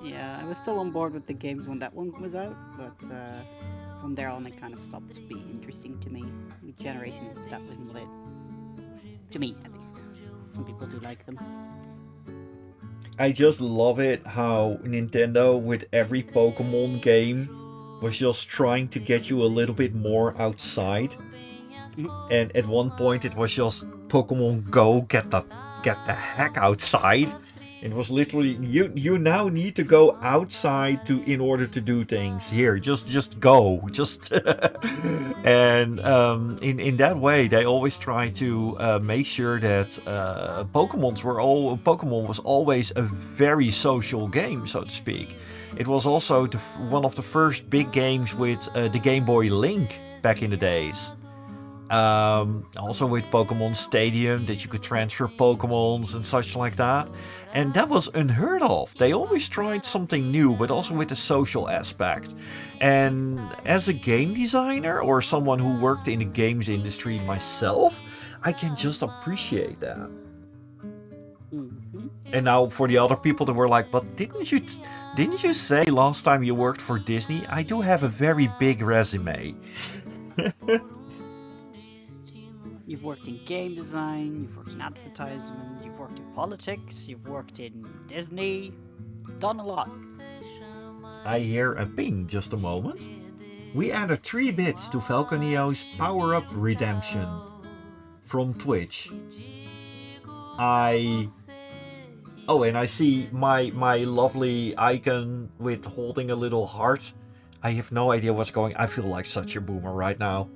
Yeah, I was still on board with the games when that one was out, but from there on it kind of stopped being interesting to me. The generations that wasn't lit. To me, at least. Some people do like them. I just love it how Nintendo, with every Pokemon game, was just trying to get you a little bit more outside. And at one point it was just Pokemon Go, get the heck outside. It was literally you now need to go outside in order to do things. Here, just go, just and in that way they always try to make sure that Pokemon was always a very social game, so to speak. It was also one of the first big games with the Game Boy Link back in the days. Also with Pokemon Stadium, that you could transfer Pokemons and such like that. And that was unheard of. They always tried something new, but also with the social aspect. And as a game designer, or someone who worked in the games industry myself, I can just appreciate that. Mm-hmm. And now for the other people that were like, but didn't you say last time you worked for Disney? I do have a very big resume. You've worked in game design, you've worked in advertisement, you've worked in politics, you've worked in Disney. You've done a lot. I hear a ping, just a moment. We added 3 bits to Falconio's Power Up Redemption from Twitch. Oh, and I see my lovely icon with holding a little heart. I have no idea what's going on. I feel like such a boomer right now.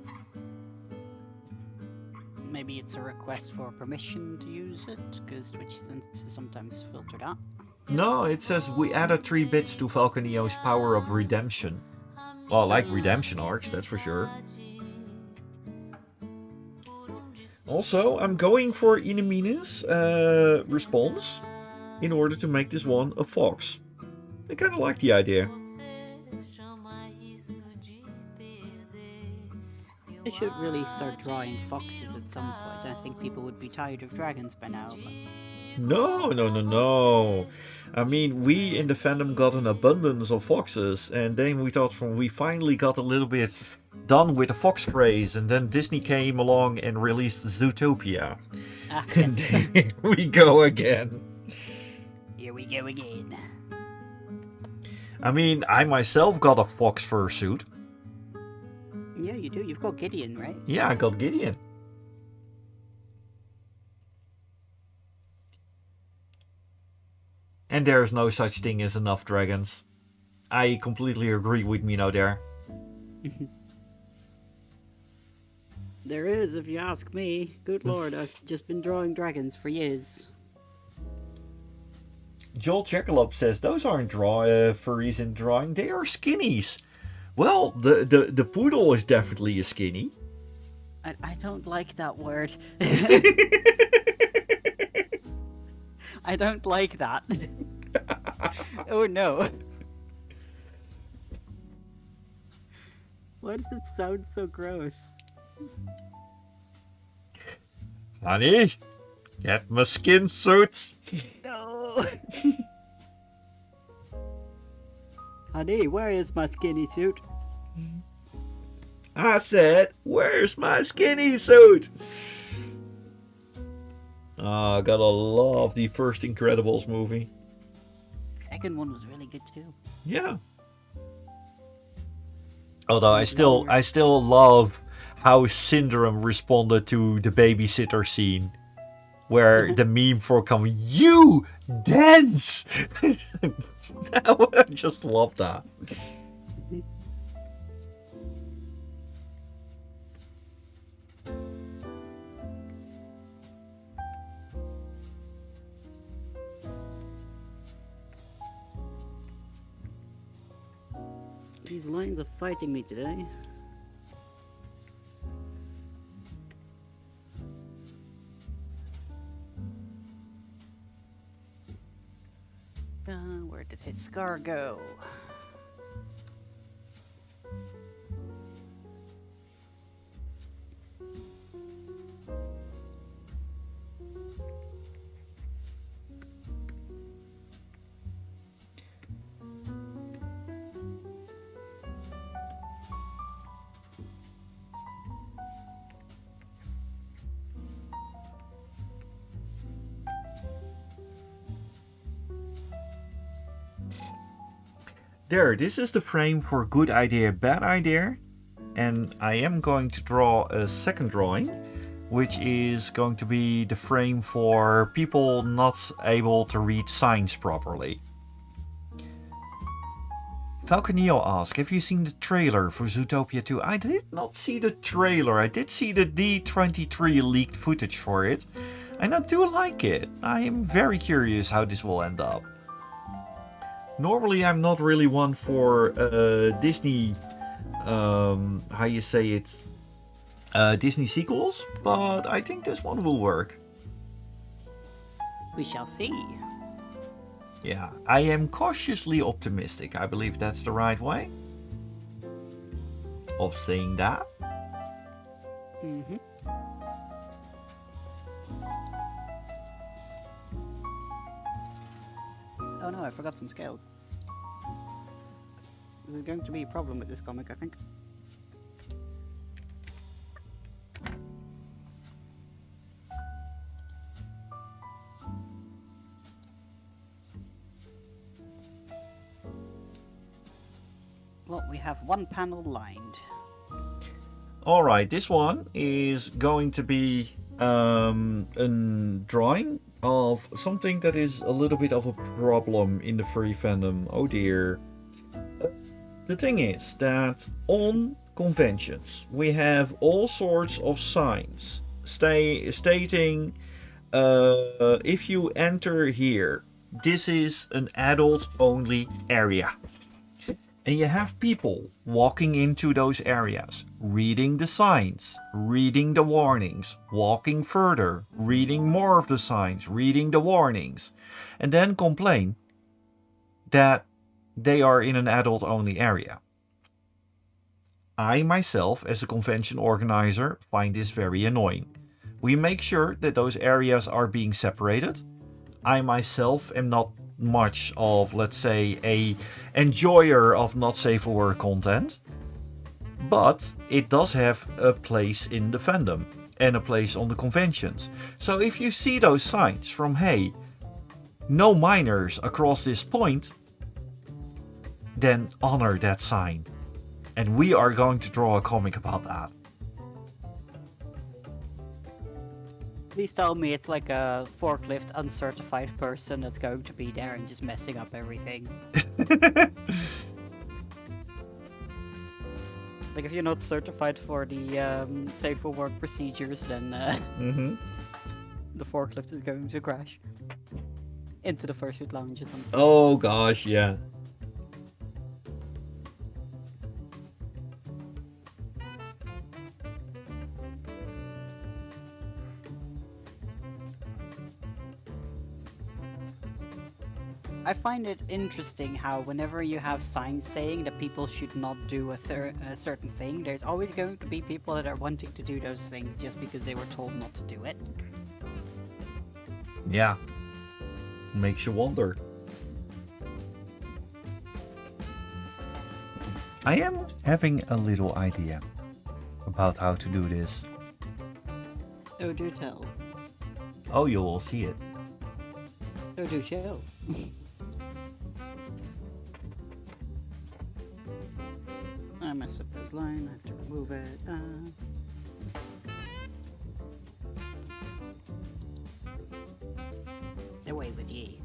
Maybe it's a request for permission to use it, because Twitch tends to sometimes filter that. No, it says we added 3 bits to Falconio's Power Up Redemption. Well, I like redemption arcs, that's for sure. Also, I'm going for Inamina's response in order to make this one a fox. I kind of like the idea. They should really start drawing foxes at some point. I think people would be tired of dragons by now. But... No, no, no, no. I mean, we in the fandom got an abundance of foxes, and then we finally got a little bit done with the fox craze, and then Disney came along and released Zootopia. And here we go again. Here we go again. I mean, I myself got a fox fursuit. Yeah, you do. You've got Gideon, right? Yeah, I got Gideon. And there is no such thing as enough dragons. I completely agree with Mino there. There is, if you ask me. Good lord, I've just been drawing dragons for years. Joel Chekalop says those aren't furries in drawing, they are skinnies. Well, the poodle is definitely a skinny. I don't like that word. I don't like that. Oh no. Why does it sound so gross? Honey, get my skin suits. No. Honey, where is my skinny suit? I said, where's my skinny suit? Oh, gotta love the first Incredibles movie. Second one was really good too. Yeah. Although I still love how Syndrome responded to the babysitter scene. Where the meme for coming, you dance! I just love that. These lines are fighting me today. Where did his scar go? There, this is the frame for good idea, bad idea. And I am going to draw a second drawing, which is going to be the frame for people not able to read signs properly. Falconio asks, have you seen the trailer for Zootopia 2? I did not see the trailer. I did see the D23 leaked footage for it. And I do like it. I am very curious how this will end up. Normally I'm not really one for Disney, how you say it, Disney sequels, but I think this one will work. We shall see. Yeah, I am cautiously optimistic. I believe that's the right way of saying that. Mm-hmm. Oh no, I forgot some scales. There's going to be a problem with this comic, I think. Well, we have one panel lined. Alright, this one is going to be a drawing of something that is a little bit of a problem in the furry fandom. Oh dear. The thing is that on conventions we have all sorts of signs stating if you enter here, this is an adult only area. And you have people walking into those areas, reading the signs, reading the warnings, walking further, reading more of the signs, reading the warnings, and then complain that they are in an adult-only area. I myself, as a convention organizer, find this very annoying. We make sure that those areas are being separated. I myself am not much of, let's say, a enjoyer of not safe for work content, but it does have a place in the fandom and a place on the conventions. So if you see those signs from, hey, no minors across this point, then honor that sign. And we are going to draw a comic about that. Please tell me it's like a forklift uncertified person that's going to be there and just messing up everything. Like if you're not certified for the safe for work procedures, then the forklift is going to crash into the fursuit lounge or something. Oh gosh, yeah. I find it interesting how whenever you have signs saying that people should not do a certain thing, there's always going to be people that are wanting to do those things just because they were told not to do it. Yeah. Makes you wonder. I am having a little idea about how to do this. Oh, do tell. Oh, you will see it. Oh, do show. I messed up this line, I have to remove it. Away with ye.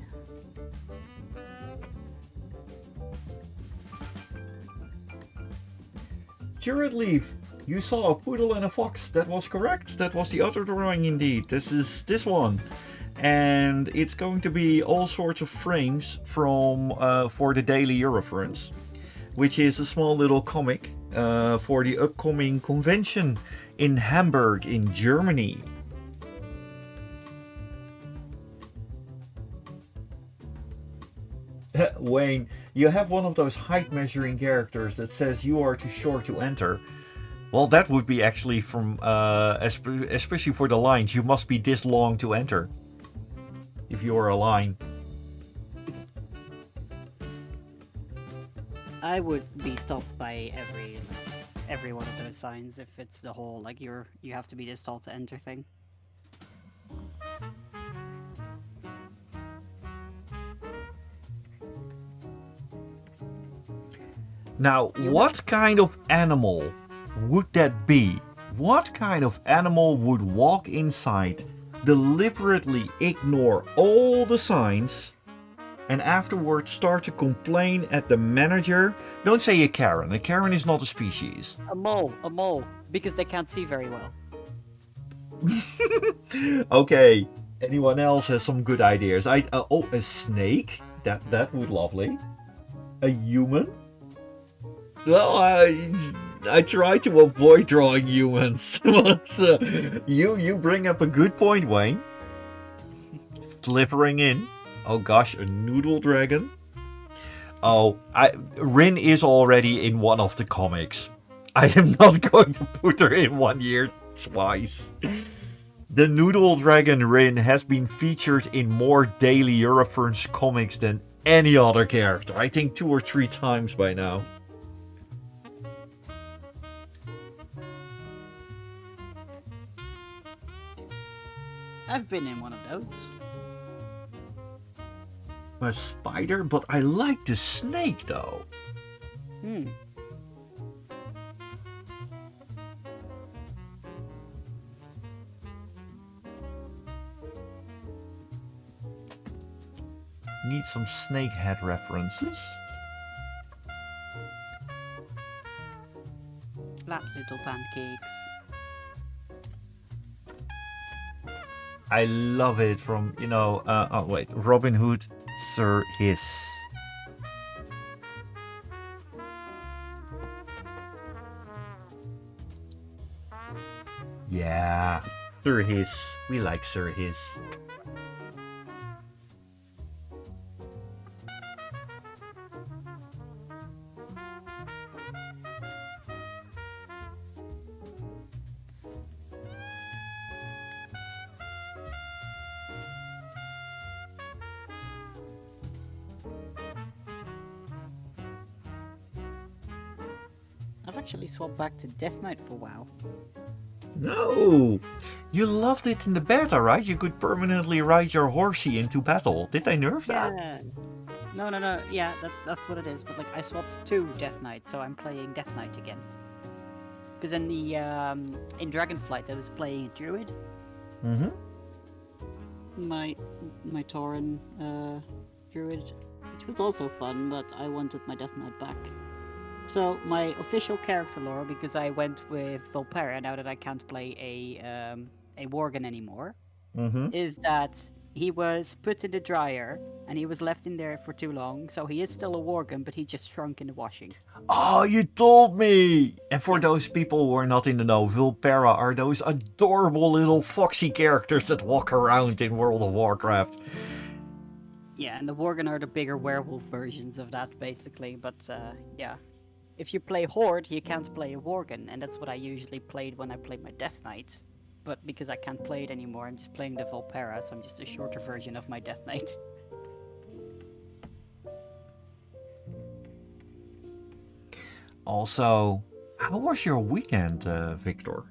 Jared Leaf, you saw a poodle and a fox. That was correct. That was the other drawing indeed. This is this one. And it's going to be all sorts of frames from for the Daily Eurofurence, which is a small little comic for the upcoming convention in Hamburg in Germany. Wayne, you have one of those height measuring characters that says you are too short to enter. Well, that would be actually from, especially for the lines, you must be this long to enter. If you are a line. I would be stopped by every one of those signs if it's the whole like you have to be this tall to enter thing. Now, what kind of animal would that be? What kind of animal would walk inside, deliberately ignore all the signs, and afterwards start to complain at the manager? Don't say a Karen. A Karen is not a species. A mole, because they can't see very well. Okay, anyone else has some good ideas? Oh, a snake? That would lovely. A human? Well, I try to avoid drawing humans. But, you bring up a good point, Wayne. Slippering in. Oh gosh, a noodle dragon. Oh, Rin is already in one of the comics. I am not going to put her in 1 year twice. The noodle dragon Rin has been featured in more Daily Eurofurence comics than any other character. I think 2 or 3 times by now. I've been in one of those. A spider, but I like the snake though. Need some snake head references. Flat little pancakes. I love it from, oh wait, Robin Hood, Sir Hiss. Yeah, Sir Hiss. We like Sir Hiss. I've actually swapped back to Death Knight for WoW. No! You loved it in the beta, right? You could permanently ride your horsey into battle. Did they nerf that? Yeah. No. Yeah, that's what it is. But like, I swapped to Death Knight, so I'm playing Death Knight again. Because in the in Dragonflight, I was playing a druid. Mm-hmm. My Tauren druid, which was also fun, but I wanted my Death Knight back. So my official character lore, because I went with Volpera now that I can't play a Worgen anymore, Mm-hmm. is that he was put in the dryer and he was left in there for too long. So he is still a Worgen, but he just shrunk in the washing. Oh, you told me! And for Yeah. those people who are not in the know, Vulpera are those adorable little foxy characters that walk around in World of Warcraft. Yeah, and the Worgen are the bigger werewolf versions of that, basically. But yeah, if you play Horde, you can't play a Worgen, and that's what I usually played when I played my Death Knight. But because I can't play it anymore, I'm just playing the Volpera, so I'm just a shorter version of my Death Knight. Also, how was your weekend, Victor?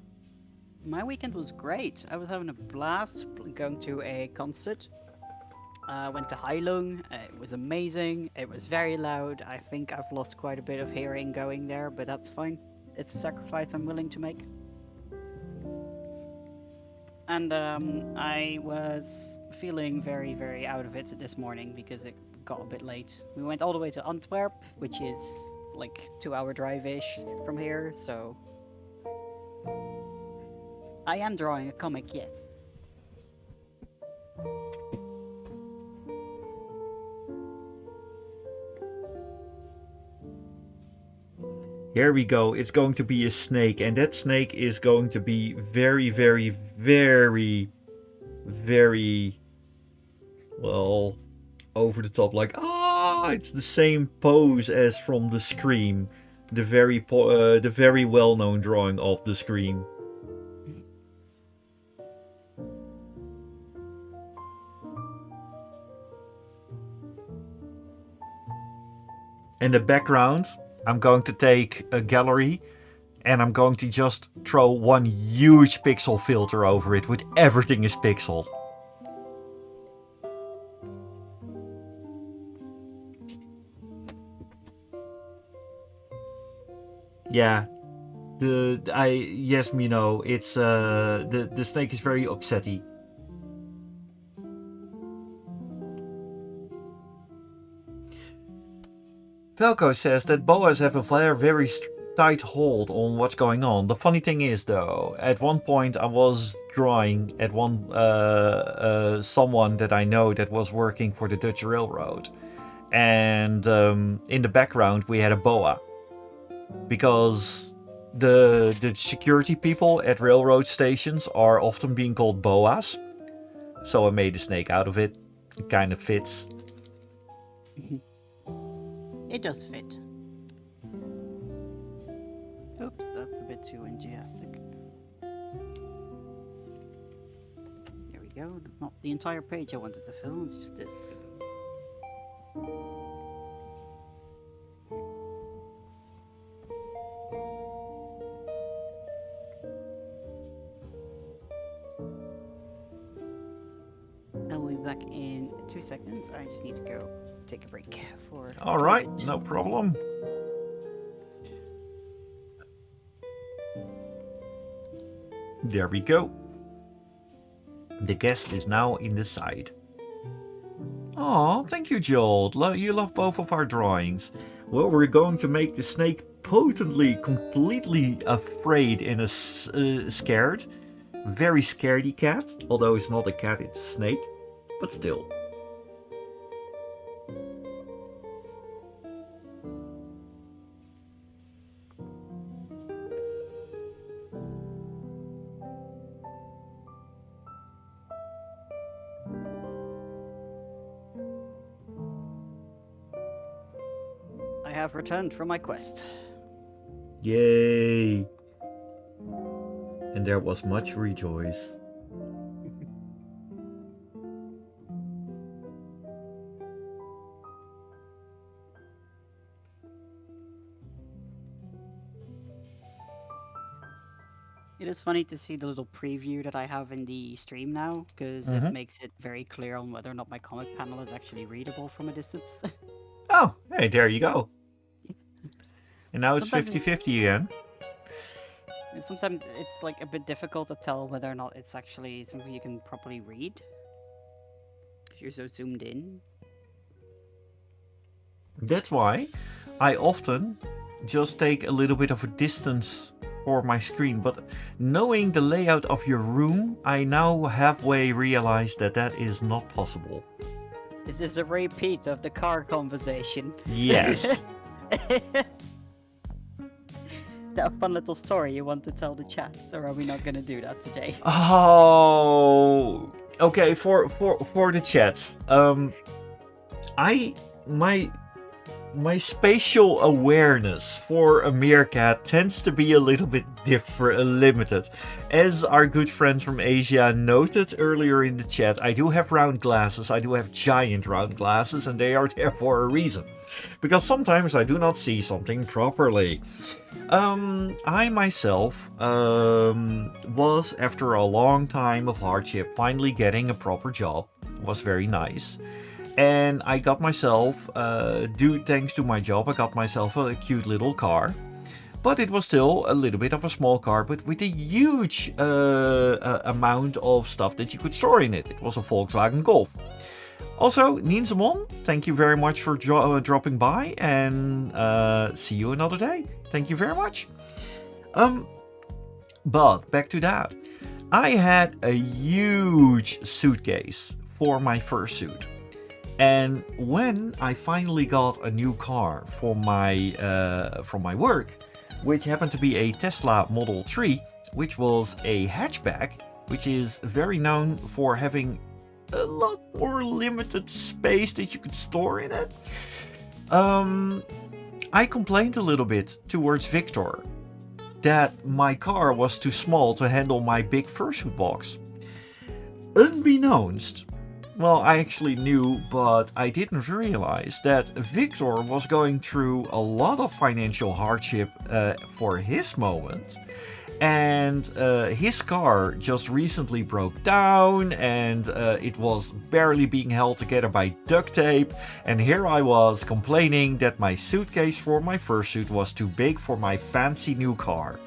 My weekend was great. I was having a blast going to a concert. Went to Heilung. It was amazing. It was very loud. I think I've lost quite a bit of hearing going there, but that's fine. It's a sacrifice I'm willing to make. And I was feeling very, very out of it this morning because it got a bit late. We went all the way to Antwerp, which is like 2-hour drive-ish from here, so I am drawing a comic, yes. Here we go. It's going to be a snake, and that snake is going to be very, very, very, very, well, over the top. Like, it's the same pose as from the Scream, the very well-known drawing of the Scream. In the background, I'm going to take a gallery and I'm going to just throw one huge pixel filter over it with everything is pixeled. Yeah. Yes, Mino, it's the snake is very upsetty. Velko says that boas have a very tight hold on what's going on. The funny thing is, though, at one point I was drawing at someone that I know that was working for the Dutch Railroad, and in the background we had a boa because the security people at railroad stations are often being called boas. So I made a snake out of it. It kind of fits. It does fit. Oops, that's a bit too enthusiastic. There we go. Not the entire page I wanted to fill, it's just this. I'll be back in 2 seconds. I just need to go take a break for. Alright, toilet. no problem. There we go. The guest is now in the side. Aw, thank you, Joel. You love both of our drawings. Well, we're going to make the snake potently, completely afraid and scared. Very scaredy cat. Although it's not a cat, it's a snake. But still. I have returned from my quest. Yay! And there was much rejoice. It is funny to see the little preview that I have in the stream now, because it Mhm. makes it very clear on whether or not my comic panel is actually readable from a distance. Oh, hey, there you go. And now it's Sometimes 50-50 again. Sometimes it's like a bit difficult to tell whether or not it's actually something you can properly read if you're so zoomed in. That's why I often just take a little bit of a distance for my screen. But knowing the layout of your room, I now halfway realize that that is not possible. This is a repeat of the car conversation. Yes. That fun little story you want to tell the chat, or are we not going to do that today? Oh, okay. For the chat, my spatial awareness for a meerkat tends to be a little bit limited. As our good friend from Asia noted earlier in the chat, I do have round glasses. I do have giant round glasses, and they are there for a reason. Because sometimes I do not see something properly. I myself was, after a long time of hardship, finally getting a proper job. It was very nice. And I got myself, thanks to my job, I got myself a cute little car. But it was still a little bit of a small car, but with a huge amount of stuff that you could store in it. It was a Volkswagen Golf. Also, Ninsamon, thank you very much for dropping by, and see you another day. Thank you very much. But back to that. I had a huge suitcase for my fursuit. And when I finally got a new car for my work, which happened to be a Tesla Model 3, which was a hatchback, which is very known for having a lot more limited space that you could store in it, I complained a little bit towards Victor that my car was too small to handle my big fursuit box. Unbeknownst, well, I actually knew, but I didn't realize that Victor was going through a lot of financial hardship for his moment. And his car just recently broke down, and it was barely being held together by duct tape. And here I was complaining that my suitcase for my fursuit was too big for my fancy new car.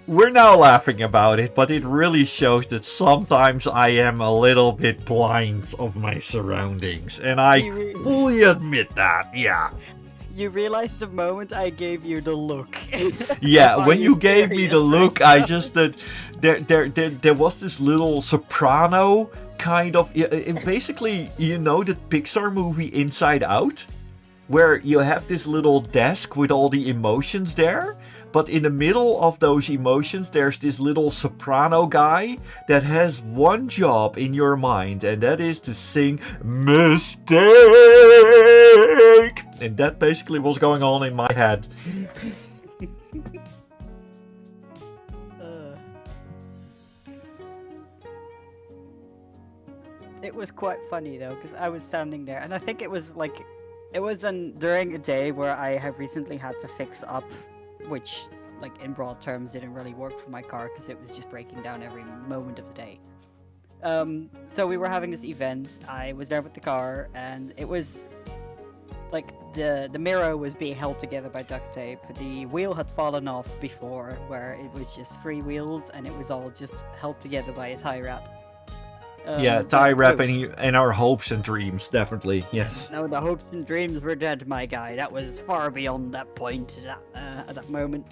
We're now laughing about it, but it really shows that sometimes I am a little bit blind of my surroundings. And I fully admit that, yeah. You realized the moment I gave you the look. Yeah, Are when you gave me serious the right look, I just that there was this little soprano kind of. Basically, you know the Pixar movie Inside Out, where you have this little desk with all the emotions there. But in the middle of those emotions, there's this little soprano guy that has one job in your mind, and that is to sing Mistake! And that basically was going on in my head. It was quite funny though, because I was standing there, and I think it was like, during a day where I have recently had to fix up, which, like, in broad terms, didn't really work for my car because it was just breaking down every moment of the day. So we were having this event. I was there with the car, and it was like the mirror was being held together by duct tape. The wheel had fallen off before, where it was just 3 wheels, and it was all just held together by a tie wrap. Yeah, tie wrap and our hopes and dreams, definitely, yes. No, the hopes and dreams were dead, my guy. That was far beyond that point at that moment.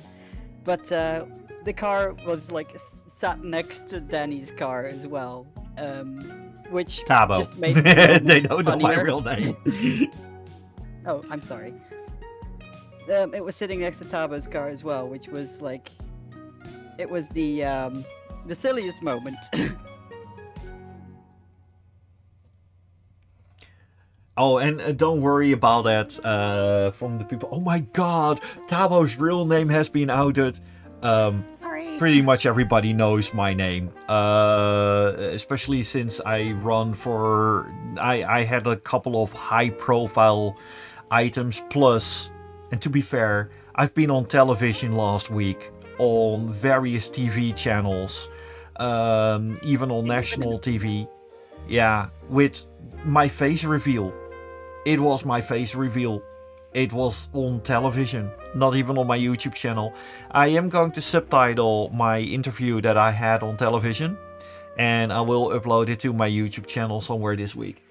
But the car was like sat next to Danny's car as well, which Tabo. just made it They don't know my funnier. real name. Oh, I'm sorry. It was sitting next to Tabo's car as well, which was like, it was the silliest moment. Oh, and don't worry about that from the people. Oh my god, Tabo's real name has been outed. Sorry. Pretty much everybody knows my name. Especially since I run for... I had a couple of high-profile items. Plus, and to be fair, I've been on television last week on various TV channels, even on national TV. Yeah, with my face reveal. It was my face reveal. It was on television, not even on my YouTube channel. I am going to subtitle my interview that I had on television, and I will upload it to my YouTube channel somewhere this week.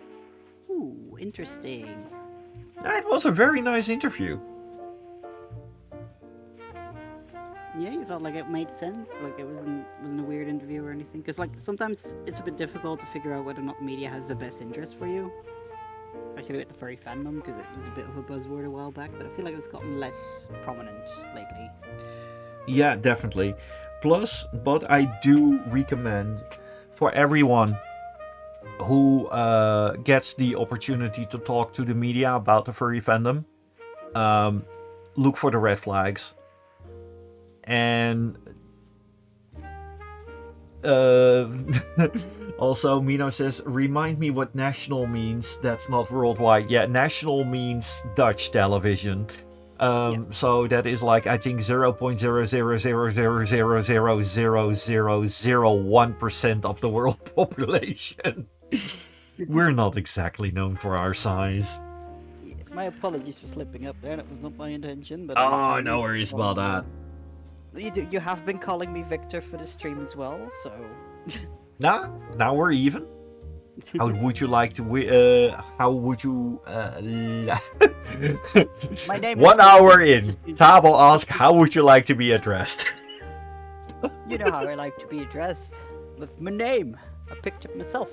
Ooh, interesting. It was a very nice interview. Yeah, you felt like it made sense? Like it wasn't a weird interview or anything? Because like sometimes it's a bit difficult to figure out whether or not media has the best interest for you. Especially with the furry fandom, because it was a bit of a buzzword a while back, but I feel like it's gotten less prominent lately. Yeah, definitely. Plus, but I do recommend for everyone who gets the opportunity to talk to the media about the furry fandom, look for the red flags. And also, Mino says, remind me what national means. That's not worldwide. Yeah, national means Dutch television. So that is like, I think 0.00000000001% of the world population. We're not exactly known for our size. My apologies for slipping up there. That was not my intention. But Oh, no worries about that. You have been calling me Victor for the stream as well, so. Nah, now we're even. How would you like to? How would you? My name 1 is hour Victor, in, just means- Tabo asks, "How would you like to be addressed?" You know how I like to be addressed. With my name. I picked it myself.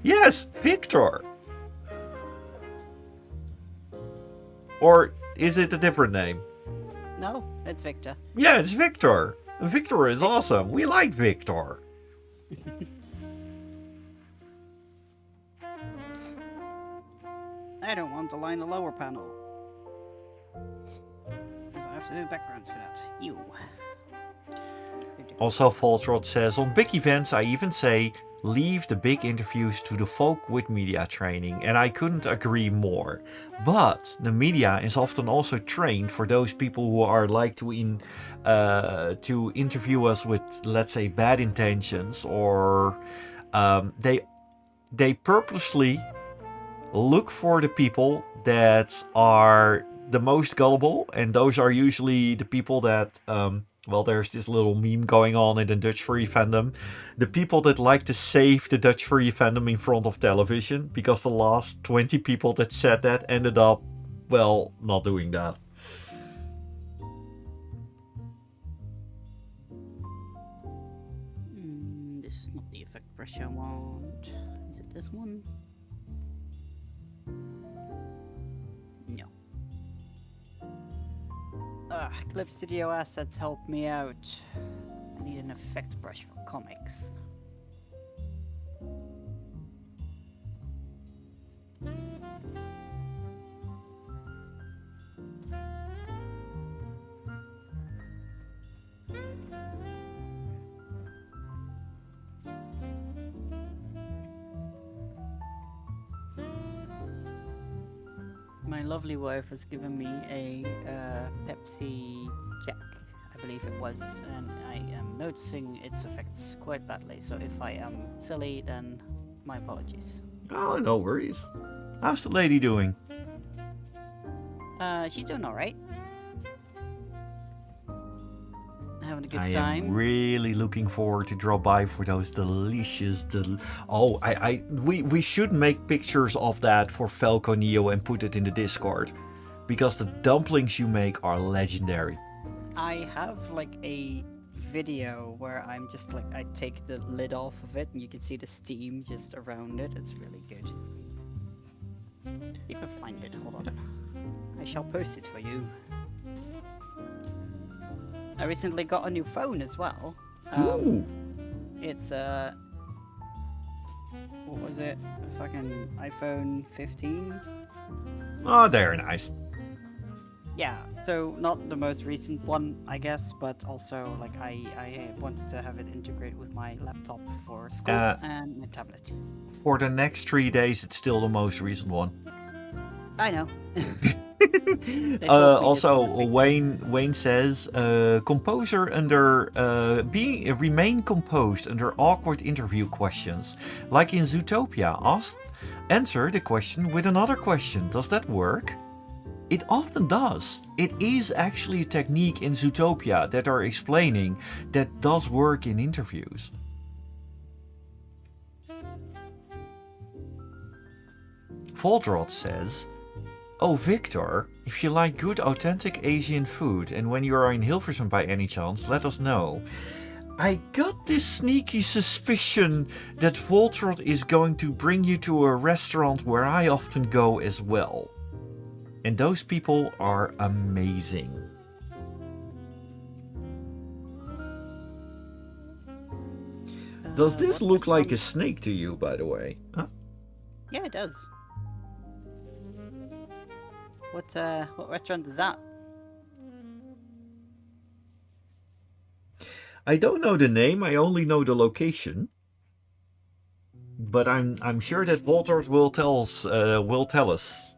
Yes, Victor. Or is it a different name? No, it's Victor. Yeah, it's Victor. Victor is awesome. We like Victor. I don't want to line the lower panel. Because I have to do backgrounds for that. You. Also, Voltrot says, on big events I even say, leave the big interviews to the folk with media training, and I couldn't agree more. But the media is often also trained for those people who are like to interview us with, let's say, bad intentions, or they purposely look for the people that are the most gullible, and those are usually the people that well, there's this little meme going on in the Dutch furry fandom. The people that like to save the Dutch furry fandom in front of television, because the last 20 people that said that ended up, well, not doing that. This is not the effect brush I want. Is it this one? No. Clip Studio Assets help me out. I need an effect brush for comics. My lovely wife has given me a Pepsi Jack, I believe it was, and I am noticing its effects quite badly, so if I am silly, then my apologies. Oh, no worries. How's the lady doing? She's doing alright. Having a good I time. am really looking forward to drop by for those delicious. We should make pictures of that for Falco Neo and put it in the Discord, because the dumplings you make are legendary. I have like a video where I'm just like, I take the lid off of it and you can see the steam just around it. It's really good. You can find it. Hold on. I shall post it for you. I recently got a new phone as well. Ooh. It's what was it? A fucking iPhone 15? Oh, they're nice. Yeah, so not the most recent one, I guess, but also like I wanted to have it integrated with my laptop for school and my tablet. For the next 3 days, it's still the most recent one. I know. They told me Also, this was a big thing. Wayne says, composer under remain composed under awkward interview questions, like in Zootopia. Answer the question with another question. Does that work? It often does. It is actually a technique in Zootopia that are explaining that does work in interviews. Voltrot says, "Oh, Victor, if you like good authentic Asian food and when you are in Hilversum by any chance, let us know." I got this sneaky suspicion that Voltrot is going to bring you to a restaurant where I often go as well. And those people are amazing. Does this What look like a restaurant? snake to you, by the way? Huh? Yeah, it does. What restaurant is that? I don't know the name, I only know the location. But I'm sure that Voltrot will tell us.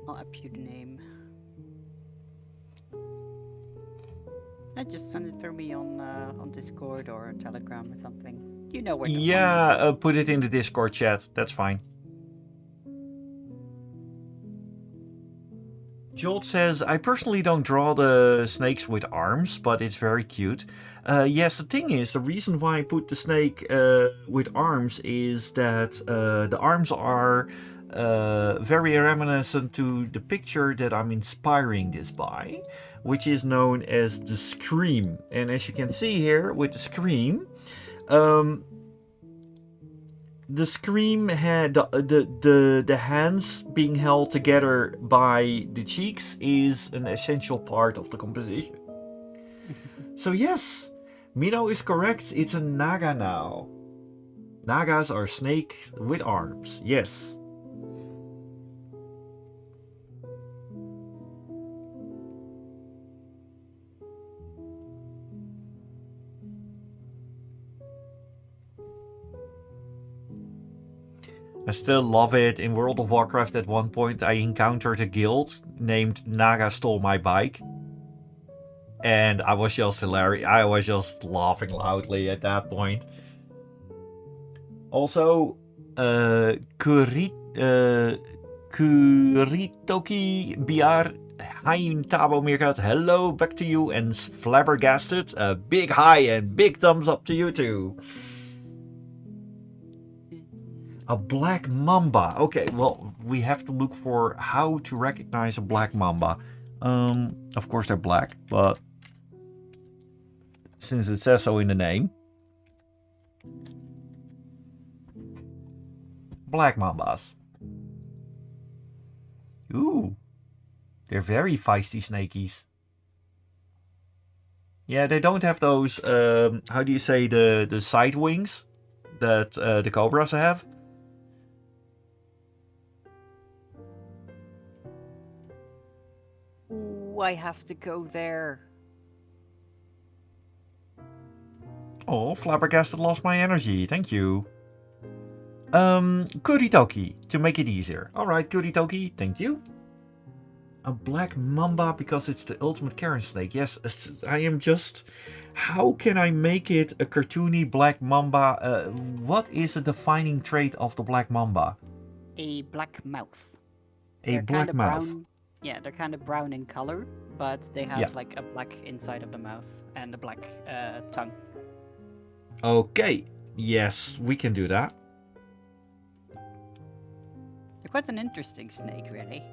I'll up you the name. Just send it through me on Discord or Telegram or something. You know where to find me. Yeah, put it in the Discord chat, that's fine. Jolt says, I personally don't draw the snakes with arms, but it's very cute. Yes, the thing is, the reason why I put the snake with arms is that the arms are very reminiscent to the picture that I'm inspiring this by, which is known as the Scream. And as you can see here with the Scream, the Scream had the hands being held together by the cheeks is an essential part of the composition. So yes, Mino is correct. It's a Naga now. Nagas are snakes with arms. Yes. I still love it. In World of Warcraft at one point I encountered a guild named Naga Stole My Bike. And I was just hilarious. I was just laughing loudly at that point. Also, Kuritoki Biar Haim Tabo Mirkat, hello back to you, and Flabbergasted, a big hi and big thumbs up to you too. A black mamba. Okay, well, we have to look for how to recognize a black mamba. Of course they're black, but since it says so in the name. Black mambas. Ooh. They're very feisty snakies. Yeah, they don't have those, how do you say, the side wings that the cobras have. Ooh, I have to go there. Oh, Flabbergasted lost my energy. Thank you. Kuritoki, to make it easier. Alright, Kuritoki, thank you. A black mamba because it's the ultimate Karen snake. Yes, I am just... How can I make it a cartoony black mamba? What is a defining trait of the black mamba? A black mouth. A They're black kind of mouth. brown. Yeah, they're kind of brown in color, but they have Yeah. like a black inside of the mouth and a black tongue. Okay, yes, we can do that. They're quite an interesting snake, really.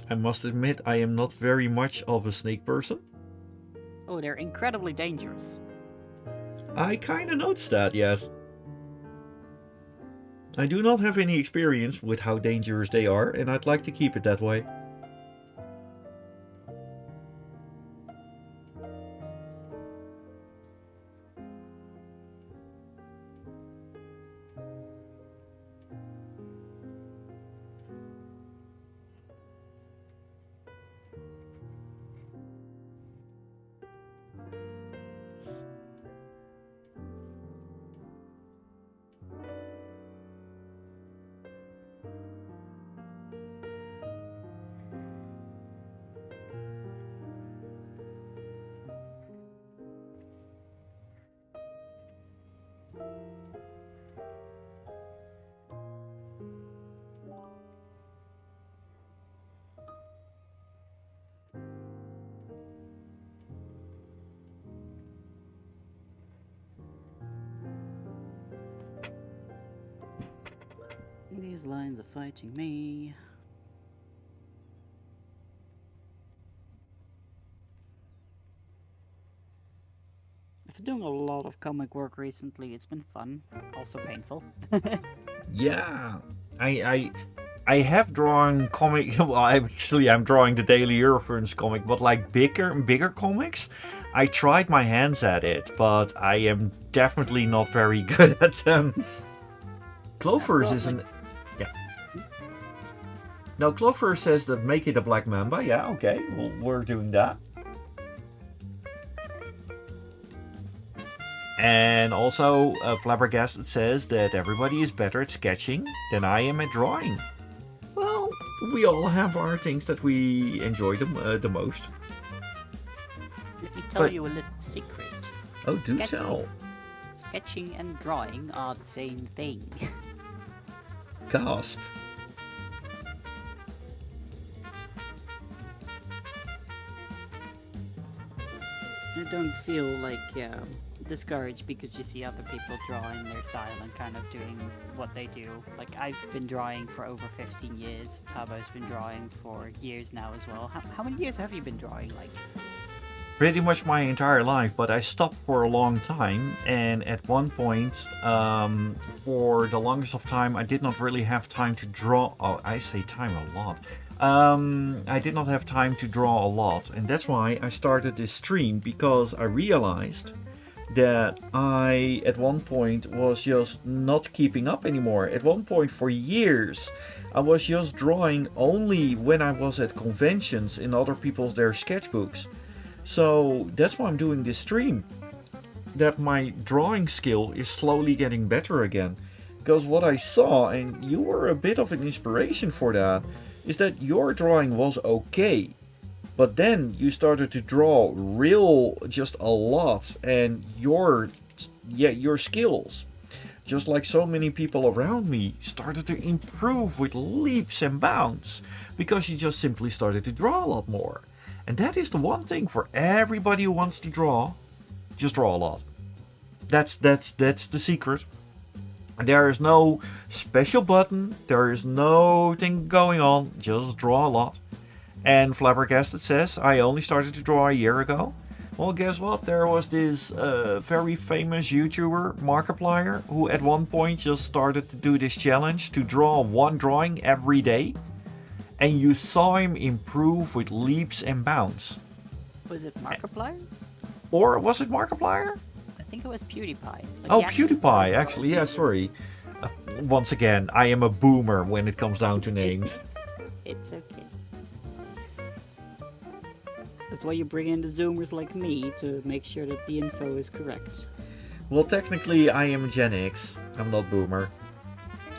I must admit, I am not very much of a snake person. Oh, they're incredibly dangerous. I kinda noticed that, yes. I do not have any experience with how dangerous they are, and I'd like to keep it that way. These lines are fighting me. I've been doing a lot of comic work recently. It's been fun, also painful. Yeah, I have drawn comic. Well, I'm drawing the Daily Reference comic, but like bigger comics. I tried my hands at it, but I am definitely not very good at them. Clover's isn't. Yeah. Now Clover says that make it a black mamba. Yeah, okay, well, we're doing that. And also, Flabbergasted says that everybody is better at sketching than I am at drawing. Well, we all have our things that we enjoy the most. Let me tell you a little secret. Oh, do tell. Sketching and drawing are the same thing. Gasp. You don't feel like discouraged because you see other people drawing their style and kind of doing what they do. Like, I've been drawing for over 15 years. Tabo's been drawing for years now as well. How many years have you been drawing, like? Pretty much my entire life, but I stopped for a long time, and at one point, for the longest of time, I did not really have time to draw. Oh, I say time a lot. I did not have time to draw a lot, and that's why I started this stream, because I realized that I, at one point, was just not keeping up anymore. At one point, for years, I was just drawing only when I was at conventions in other people's their sketchbooks. So that's why I'm doing this stream. That my drawing skill is slowly getting better again. Because what I saw, and you were a bit of an inspiration for that, is that your drawing was okay. But then you started to draw just a lot, and your skills, just like so many people around me, started to improve with leaps and bounds. Because you just simply started to draw a lot more. And that is the one thing for everybody who wants to draw. Just draw a lot. That's the secret. There is no special button. There is no thing going on. Just draw a lot. And Flabbergasted says, I only started to draw a year ago. Well, guess what? There was this very famous YouTuber, Markiplier, who at one point just started to do this challenge to draw one drawing every day. And you saw him improve with leaps and bounds. Was it Markiplier? Or was it Markiplier? I think it was PewDiePie. Like, oh, PewDiePie, actually, yeah, sorry. Once again, I am a boomer when it comes down to names. It's okay. That's why you bring in the Zoomers like me to make sure that the info is correct. Well, technically, I am Gen X. I'm not boomer.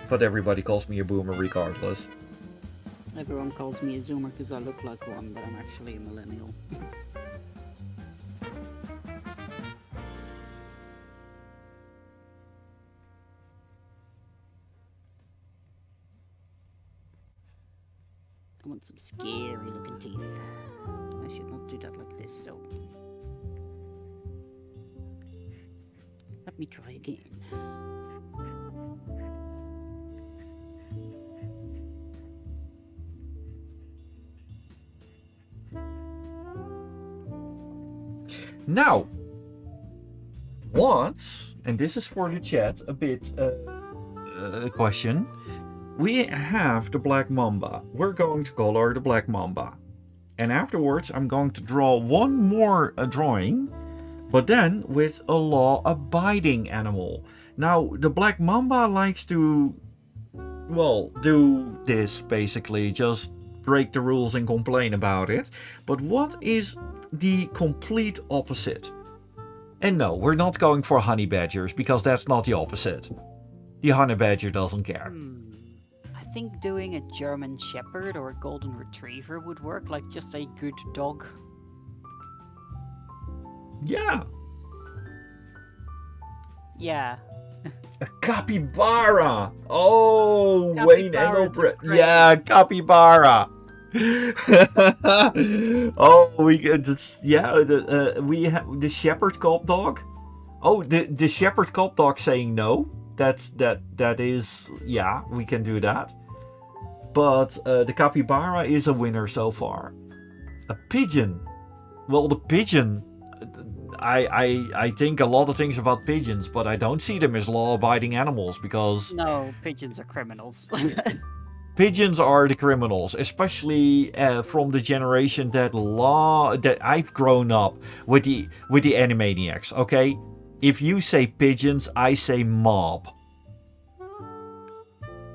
But everybody calls me a boomer regardless. Everyone calls me a Zoomer because I look like one, but I'm actually a millennial. I want some scary looking teeth. I should not do that like this though. Let me try again. Now, once, and this is for the chat, a bit a question. We have the Black Mamba. We're going to color the Black Mamba. And afterwards, I'm going to draw one more drawing, but then with a law-abiding animal. Now, the Black Mamba likes to, well, do this basically, just break the rules and complain about it. But what is the complete opposite? And no, we're not going for honey badgers, because that's not the opposite. The honey badger doesn't care. I think doing a German Shepherd or a Golden Retriever would work, like just a good dog. Yeah. Yeah, A capybara. Oh, Capybaras Wayne are Engelbrecht. great. Yeah, capybara. Oh, we get this. Yeah, we have the shepherd cop dog. Oh, the shepherd cop dog saying no. That is, yeah, we can do that. But the capybara is a winner so far. A pigeon. Well, the pigeon. I think a lot of things about pigeons, but I don't see them as law-abiding animals because No, pigeons are criminals. pigeons are the criminals, especially from the generation that I've grown up with the Animaniacs. Okay, if you say pigeons, I say mob,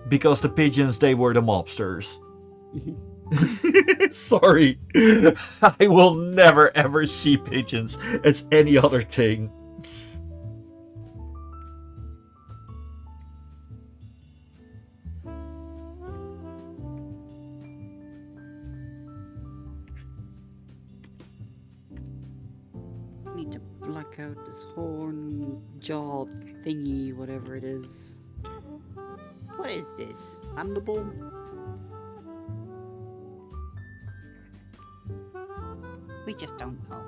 because the pigeons, they were the mobsters. Sorry, I will never ever see pigeons as any other thing. Need to black out this horn jaw thingy, whatever it is. What is this? Mandible? We just don't know.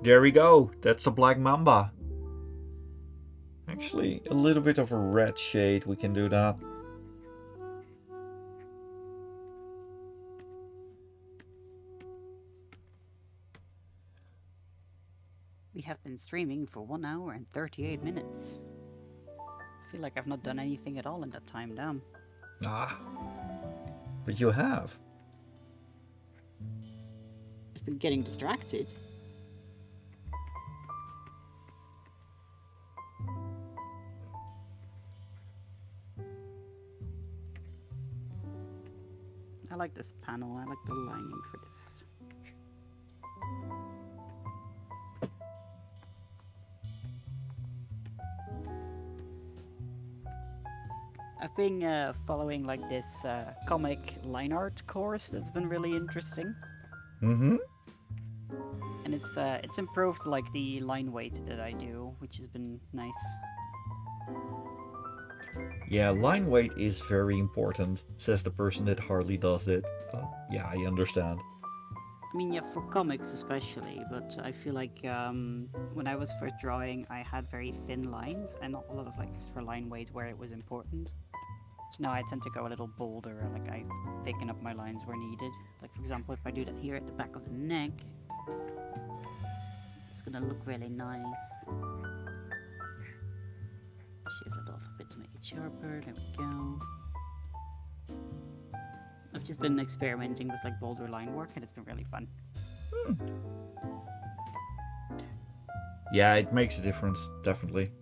There we go. That's a black mamba. Actually, a little bit of a red shade. We can do that. We have been streaming for 1 hour and 38 minutes. I feel like I've not done anything at all in that time, damn. Ah. But you have. I've been getting distracted. I like this panel, I like the lining for this. I've been following like this comic line art course that's been really interesting, Mm-hmm. and it's improved like the line weight that I do, which has been nice. Yeah, line weight is very important, says the person that hardly does it. But yeah, I understand. I mean, yeah, for comics especially, but I feel like when I was first drawing, I had very thin lines and not a lot of like extra line weight where it was important. So now I tend to go a little bolder, and like I thicken up my lines where needed. Like for example, if I do that here at the back of the neck, it's gonna look really nice. Shift it off a bit to make it sharper, there we go. I've just been experimenting with like bolder line work, and it's been really fun. Yeah, it makes a difference, definitely.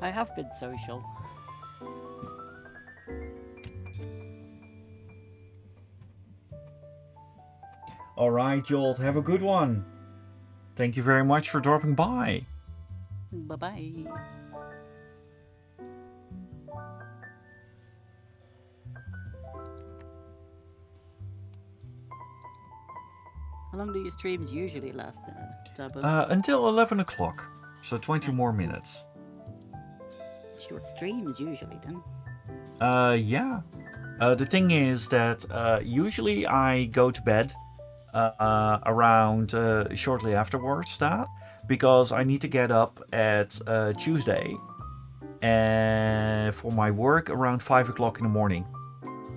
I have been social. Alright, Jolt, have a good one. Thank you very much for dropping by. Bye bye. How long do your streams usually last, Dabo? Until 11 o'clock, so 20 more minutes. Short streams usually then. Yeah. The thing is that usually I go to bed around shortly afterwards that, because I need to get up at Tuesday and for my work around 5 o'clock in the morning.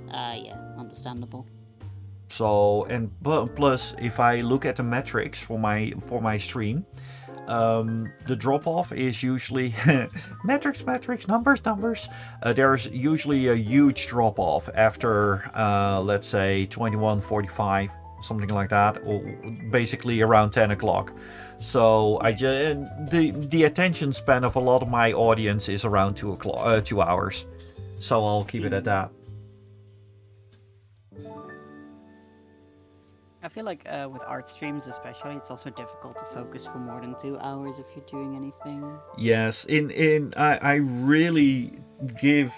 Yeah, understandable. So, and plus, if I look at the metrics for my stream, the drop off is usually metrics, numbers. There's usually a huge drop off after, let's say 21:45, something like that, or basically around 10 o'clock. So the attention span of a lot of my audience is around 2 hours. So I'll keep it at that. I feel like with art streams especially, it's also difficult to focus for more than 2 hours if you're doing anything. Yes, I really give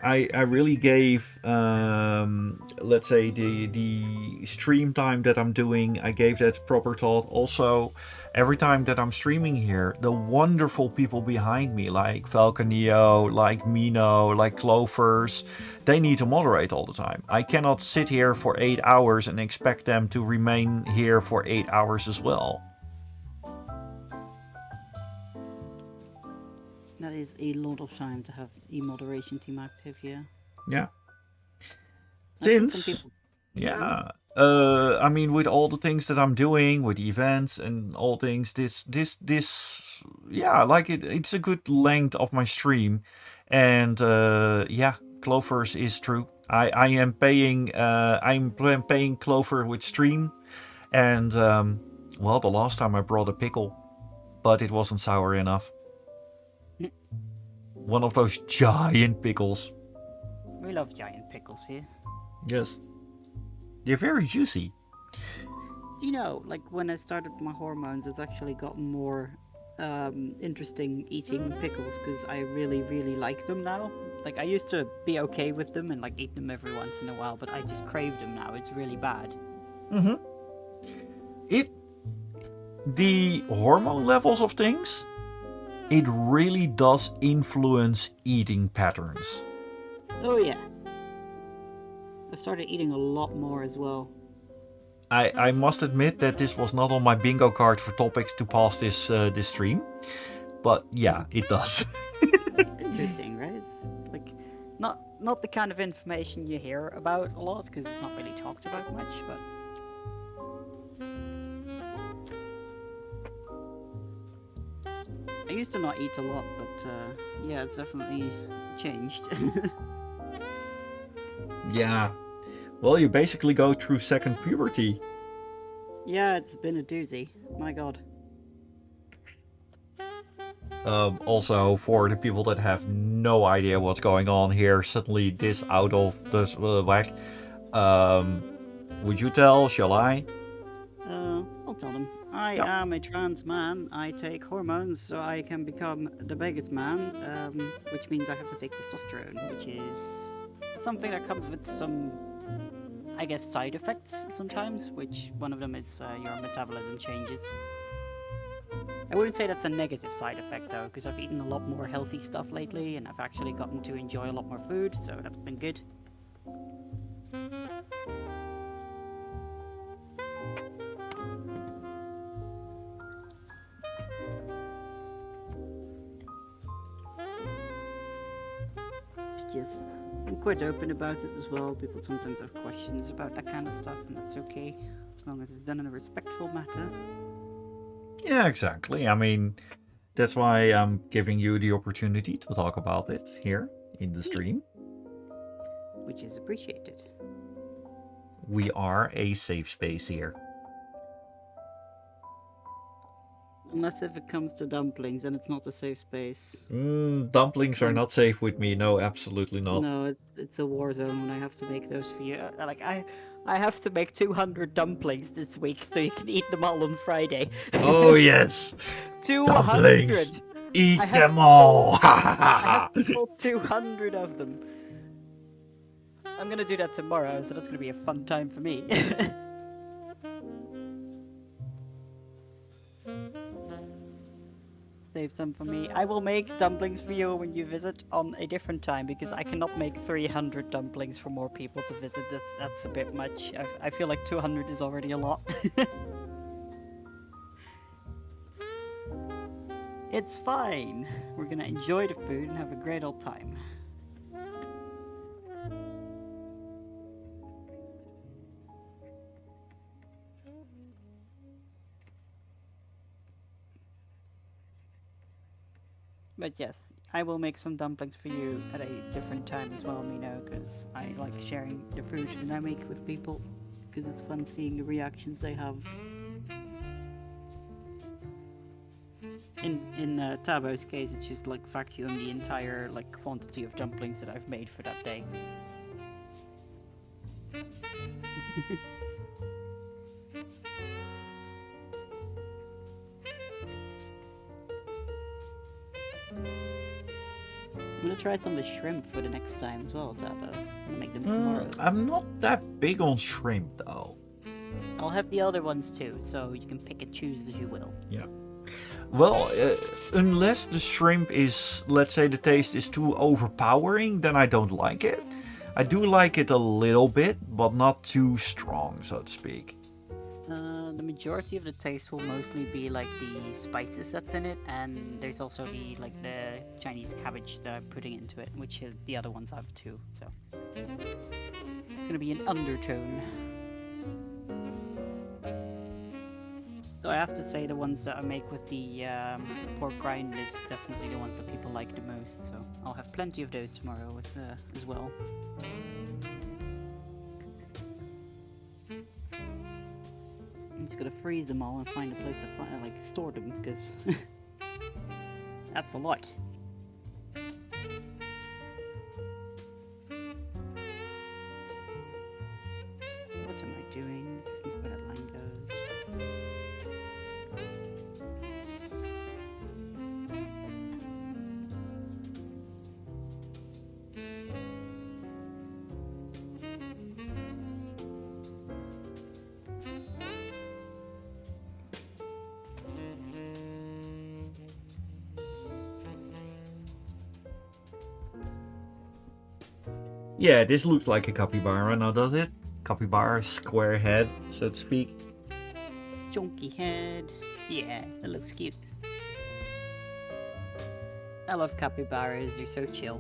I really gave let's say the stream time that I'm doing, I gave that proper thought. Also, every time that I'm streaming here, the wonderful people behind me, like Falconio, like Mino, like Clovers, they need to moderate all the time. I cannot sit here for 8 hours and expect them to remain here for 8 hours as well. That is a lot of time to have a moderation team active, yeah. Yeah. I've seen some Since people. Yeah. I mean, with all the things that I'm doing, with events and all things, this, yeah, like it's a good length of my stream, and yeah, Clovers is true. I am paying, paying Clover with stream, and well, the last time I brought a pickle, but it wasn't sour enough. One of those giant pickles. We love giant pickles here. Yes. They're very juicy. You know, like when I started my hormones, it's actually gotten more interesting eating pickles because I really, really like them now. Like I used to be okay with them and like eat them every once in a while, but I just crave them now. It's really bad. Mm-hmm. The hormone levels of things, it really does influence eating patterns. Oh yeah. I've started eating a lot more as well. I must admit that this was not on my bingo card for topics to pass this stream, but yeah, it does. Interesting, right? It's like not the kind of information you hear about a lot because it's not really talked about much, but I used to not eat a lot, but yeah, it's definitely changed. Yeah. Well, you basically go through second puberty. Yeah, it's been a doozy. My god. Also, for the people that have no idea what's going on here, suddenly this out of the whack. Would you tell? Shall I? I'll tell them. I Yeah. am a trans man. I take hormones so I can become the biggest man, which means I have to take testosterone, which is something that comes with some, I guess, side effects sometimes, which one of them is your metabolism changes. I wouldn't say that's a negative side effect though, because I've eaten a lot more healthy stuff lately and I've actually gotten to enjoy a lot more food, so that's been good. Yes, I'm quite open about it as well. People sometimes have questions about that kind of stuff, and that's okay, as long as it's done in a respectful manner. Yeah, exactly. I mean, that's why I'm giving you the opportunity to talk about it here in the stream. Which is appreciated. We are a safe space here. Unless if it comes to dumplings, then it's not a safe space. Dumplings are not safe with me. No, absolutely not. No, it's a war zone when I have to make those for you. Like I have to make 200 dumplings this week so you can eat them all on Friday. Oh yes, 200! dumplings. Eat I have them all. I have to pull 200 of them. I'm gonna do that tomorrow, so that's gonna be a fun time for me. Save some for me. I will make dumplings for you when you visit on a different time because I cannot make 300 dumplings for more people to visit. That's a bit much. I feel like 200 is already a lot. It's fine. We're gonna enjoy the food and have a great old time. But yes, I will make some dumplings for you at a different time as well, Mino, because I like sharing the food that I make with people, because it's fun seeing the reactions they have. In Tabo's case, it's just like vacuum the entire like quantity of dumplings that I've made for that day. gonna try some of the shrimp for the next time as well, Dapper. I'm gonna make them tomorrow. I'm not that big on shrimp though. I'll have the other ones too, so you can pick and choose as you will. Yeah. Well, unless the shrimp is, let's say, the taste is too overpowering, then I don't like it. I do like it a little bit, but not too strong, so to speak. The majority of the taste will mostly be like the spices that's in it, and there's also the Chinese cabbage that I'm putting into it, which the other ones have too. So it's gonna be an undertone. So I have to say the ones that I make with the pork rind is definitely the ones that people like the most. So I'll have plenty of those tomorrow as well. I'm just gonna freeze them all and find a place to store them, because that's a lot. What am I doing? This isn't where that line goes. Yeah, this looks like a capybara now, does it? Capybara, square head, so to speak. Chunky head. Yeah, that looks cute. I love capybaras, they're so chill.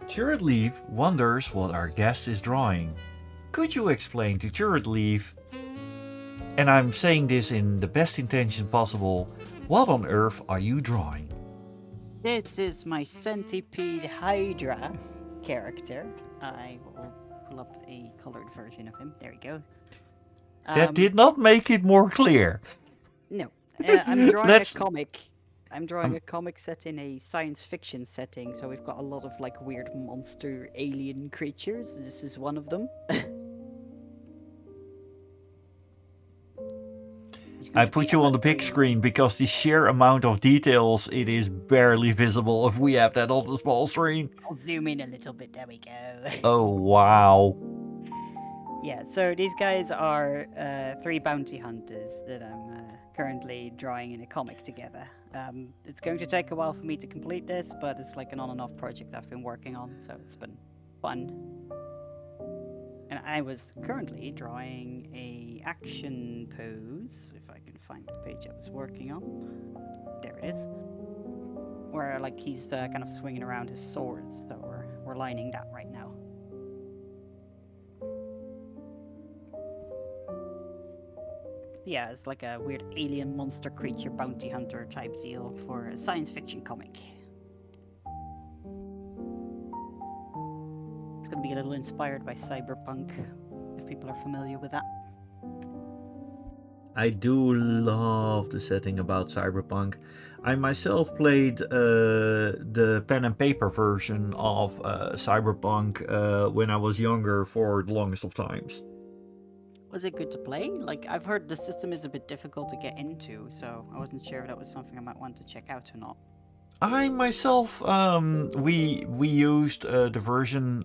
Turret Leaf wonders what our guest is drawing. Could you explain to Turret Leaf, and I'm saying this in the best intention possible, what on earth are you drawing? This is my Centipede Hydra character. I will pull up a colored version of him. There we go. That did not make it more clear. No, I'm drawing Let's- a comic. I'm drawing a comic set in a science fiction setting, so we've got a lot of like weird monster alien creatures. This is one of them. I put you on the big screen because the sheer amount of details, it is barely visible if we have that on the small screen. I'll zoom in a little bit. There we go. Oh, wow. Yeah, so these guys are 3 bounty hunters that I'm currently drawing in a comic together. It's going to take a while for me to complete this, but it's like an on and off project I've been working on, so it's been fun. And I was currently drawing a action pose, if I can find the page I was working on. There it is. Where like he's kind of swinging around his sword, so we're lining that right now. Yeah, it's like a weird alien monster creature bounty hunter type deal for a science fiction comic. It's gonna be a little inspired by cyberpunk, if people are familiar with that. I do love the setting about Cyberpunk. I myself played the pen and paper version of Cyberpunk when I was younger for the longest of times. Was it good to play? Like, I've heard the system is a bit difficult to get into, so I wasn't sure if that was something I might want to check out or not. I myself, we used the version,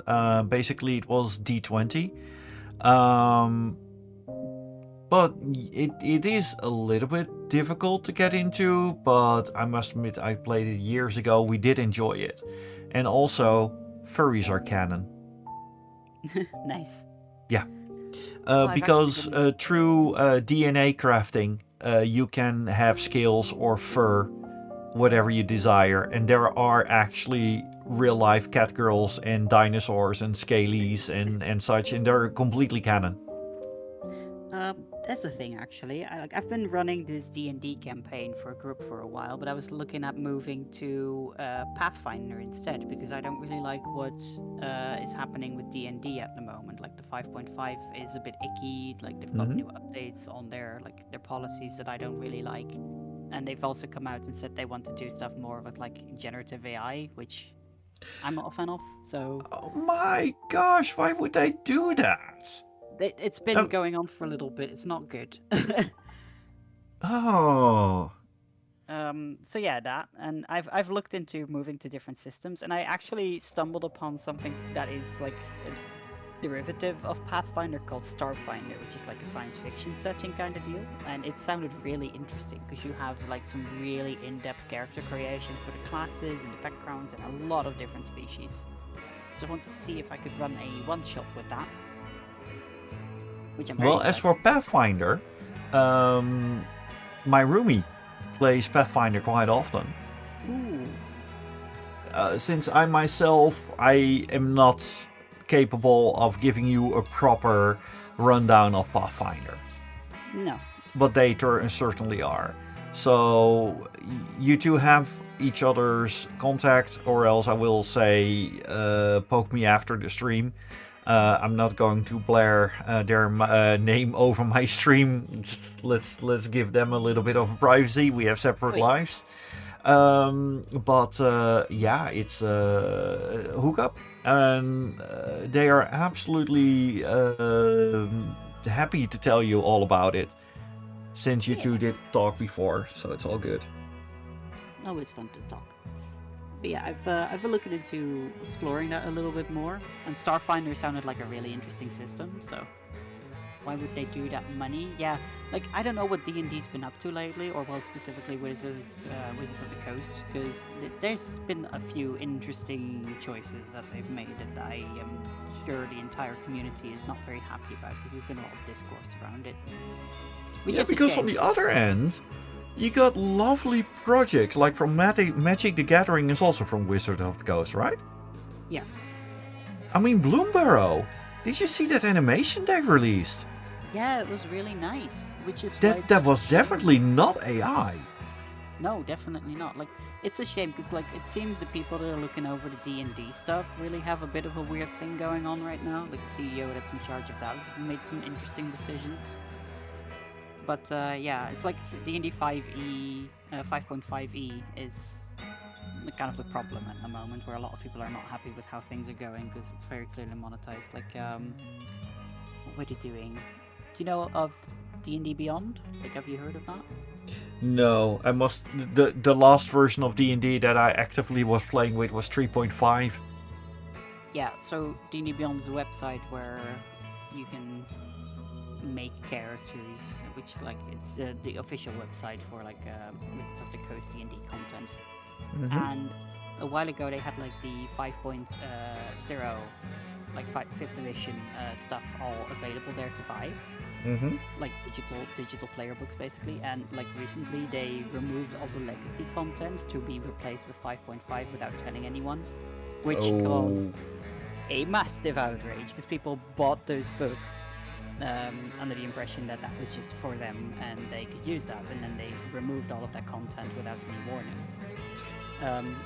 basically it was D20. But it is a little bit difficult to get into, but I must admit I played it years ago, we did enjoy it. And also, furries are canon. Nice. Yeah. I've Because actually through DNA crafting, you can have scales or fur, whatever you desire. And there are actually real life catgirls and dinosaurs and scalies and such, and they're completely canon. That's the thing, actually. I've been running this D&D campaign for a group for a while, but I was looking at moving to Pathfinder instead, because I don't really like what is happening with D&D at the moment. Like, the 5.5 is a bit icky, like, they've got new updates on their policies that I don't really like. And they've also come out and said they want to do stuff more with, like, generative AI, which I'm not a fan of, so... Oh my gosh, why would they do that? It's been going on for a little bit. It's not good. Oh. So yeah, that, and I've looked into moving to different systems, and I actually stumbled upon something that is like a derivative of Pathfinder called Starfinder, which is like a science fiction setting kind of deal, and it sounded really interesting because you have like some really in-depth character creation for the classes and the backgrounds and a lot of different species. So I wanted to see if I could run a one-shot with that, which I'm very Well, as for excited. Pathfinder, my roomie plays Pathfinder quite often. Ooh, Since I am not capable of giving you a proper rundown of Pathfinder, no. but they certainly are. So you two have each other's contact, or else I will say, poke me after the stream. I'm not going to blare their name over my stream. Just let's give them a little bit of privacy. We have separate Wait. lives. But yeah, it's hook up, and they are absolutely happy to tell you all about it. Since you Yeah. two did talk before, so it's all good. Always fun to talk. But yeah, I've been looking into exploring that a little bit more, and Starfinder sounded like a really interesting system. So why would they do that money? Yeah, like I don't know what D&D's been up to lately, or well specifically Wizards of the Coast, because there's been a few interesting choices that they've made that I am sure the entire community is not very happy about, because there's been a lot of discourse around it. Which Yeah, is a because on shame. the other end, you got lovely projects like from Magic the Gathering is also from Wizard of the Coast, right? Yeah. I mean, Bloomburrow. Did you see that animation they released? Yeah, it was really nice, which is why That it's that such a was shame. definitely not AI. No, definitely not. Like, it's a shame because, like, it seems the people that are looking over the D&D stuff really have a bit of a weird thing going on right now. Like, the CEO that's in charge of that has made some interesting decisions. But yeah, it's like D&D 5e, 5.5e is kind of the problem at the moment, where a lot of people are not happy with how things are going because it's very clearly monetized. Like, what were they doing? Do you know of D&D Beyond? Like, have you heard of that? No, I must. The last version of D&D that I actively was playing with was 3.5. Yeah, so D&D Beyond is a website where you can make characters, which like it's the official website for like Wizards of the Coast D&D content. And a while ago they had like the 5.0 like 5th edition stuff all available there to buy, like digital player books basically. And like recently they removed all the legacy content to be replaced with 5.5 without telling anyone, which caused a massive outrage because people bought those books under the impression that that was just for them and they could use that, and then they removed all of that content without any warning.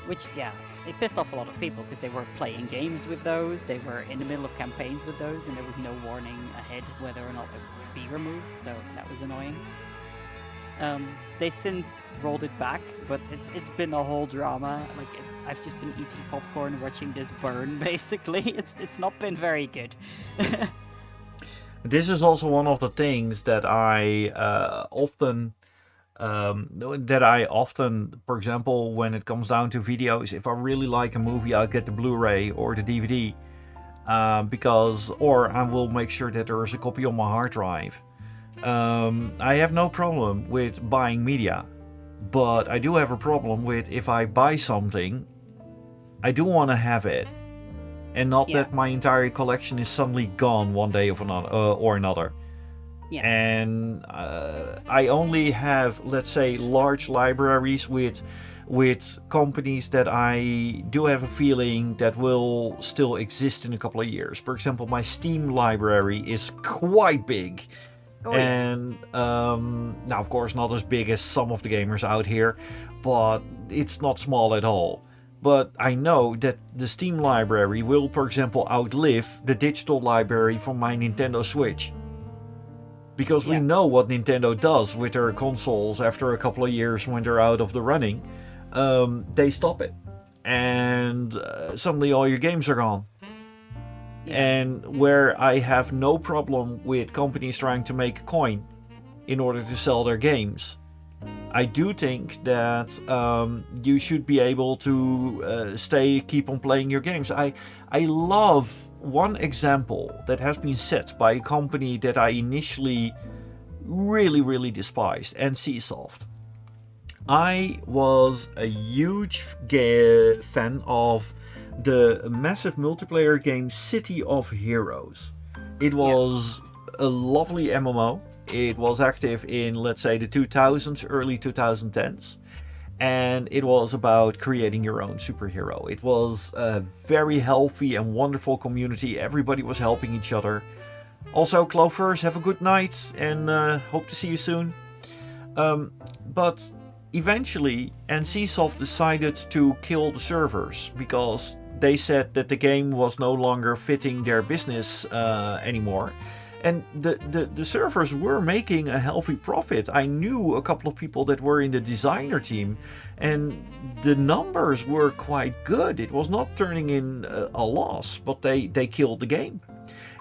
Which, yeah, it pissed off a lot of people because they were playing games with those, they were in the middle of campaigns with those, and there was no warning ahead whether or not they would be removed, so that was annoying. They since rolled it back, but it's been a whole drama. Like I've just been eating popcorn, watching this burn. Basically, it's not been very good. This is also one of the things that I often, for example, when it comes down to videos, if I really like a movie, I'll get the Blu-ray or the DVD, or I will make sure that there is a copy on my hard drive. I have no problem with buying media, but I do have a problem with if I buy something, I do want to have it. And not Yeah. that my entire collection is suddenly gone one day or another. Yeah. And I only have, let's say, large libraries with companies that I do have a feeling that will still exist in a couple of years. For example, my Steam library is quite big. Oh, yeah. And now, of course, not as big as some of the gamers out here, but it's not small at all. But I know that the Steam library will, for example, outlive the digital library from my Nintendo Switch. Because we Yeah. know what Nintendo does with their consoles after a couple of years when they're out of the running. They stop it. And suddenly all your games are gone. Yeah. And where I have no problem with companies trying to make a coin in order to sell their games, I do think that you should be able to keep on playing your games. I love one example that has been set by a company that I initially really despised, NCSoft. I was a huge fan of the massive multiplayer game City of Heroes. It was a lovely MMO. It was active in, let's say, the 2000s, early 2010s. And it was about creating your own superhero. It was a very healthy and wonderful community. Everybody was helping each other. Also, Clovers, have a good night and hope to see you soon. But eventually, NCSoft decided to kill the servers because they said that the game was no longer fitting their business anymore. And the servers were making a healthy profit. I knew a couple of people that were in the designer team, and the numbers were quite good. It was not turning in a loss, but they killed the game.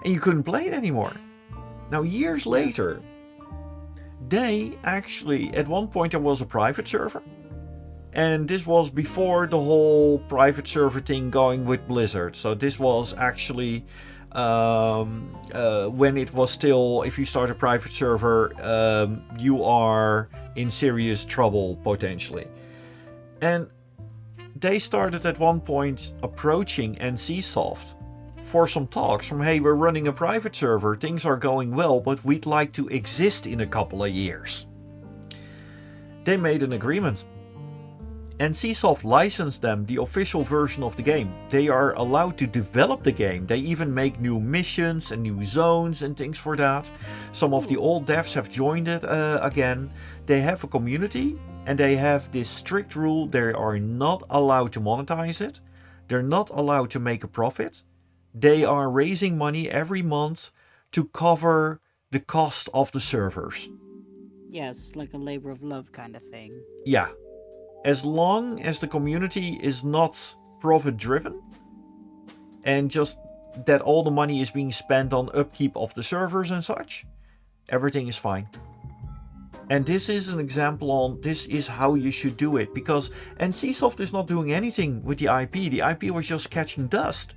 And you couldn't play it anymore. Now, years later, they actually, at one point there was a private server. And this was before the whole private server thing going with Blizzard. So this was actually when it was still, if you start a private server, you are in serious trouble potentially. And they started at one point approaching NCSoft for some talks from, hey, we're running a private server, things are going well, but we'd like to exist in a couple of years. They made an agreement. NCSoft licensed them the official version of the game. They are allowed to develop the game. They even make new missions and new zones and things for that. Some of the old devs have joined it again. They have a community and they have this strict rule. They are not allowed to monetize it. They're not allowed to make a profit. They are raising money every month to cover the cost of the servers. Yes, like a labor of love kind of thing. Yeah. As long as the community is not profit driven and just that all the money is being spent on upkeep of the servers and such, everything is fine. And this is an example on this is how you should do it, because NCSoft is not doing anything with the IP. The IP was just catching dust.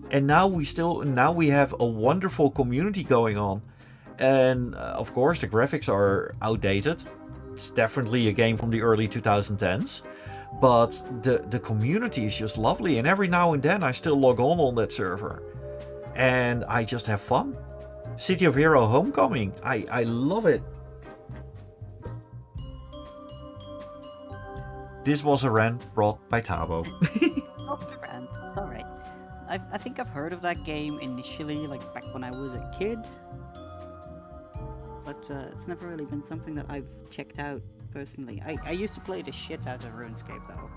And now we have a wonderful community going on. And of course the graphics are outdated. It's definitely a game from the early 2010s, but the community is just lovely, and every now and then I still log on that server and I just have fun. City of Hero Homecoming, I love it. This was a rant brought by Tabo. Rant, alright. I think I've heard of that game initially, like back when I was a kid. But it's never really been something that I've checked out personally. I used to play the shit out of RuneScape though.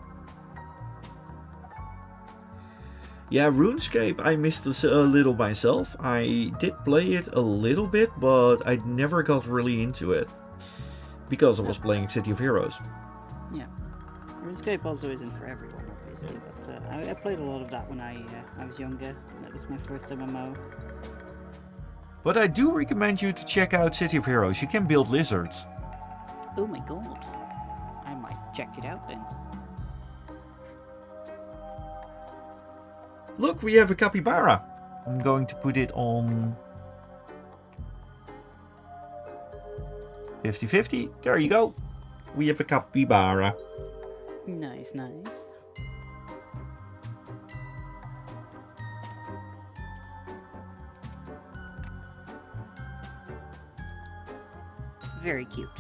Yeah, RuneScape I missed a little myself. I did play it a little bit, but I never got really into it. Because I was playing City of Heroes. Yeah. RuneScape also isn't for everyone, obviously, but I played a lot of that when I was younger. That was my first MMO. But I do recommend you to check out City of Heroes. You can build lizards. Oh my god. I might check it out then. Look, we have a capybara. I'm going to put it on 50-50. There you go. We have a capybara. Nice, nice. Very cute.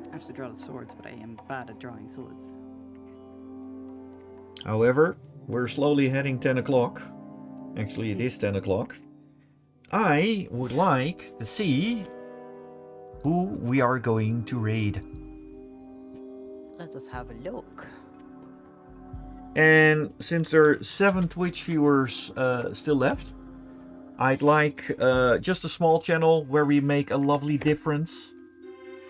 I have to draw the swords, but I am bad at drawing swords. However, we're slowly heading 10 o'clock. Actually, it is 10 o'clock. I would like to see who we are going to raid. Let us have a look. And since there are 7 Twitch viewers still left, I'd like just a small channel where we make a lovely difference.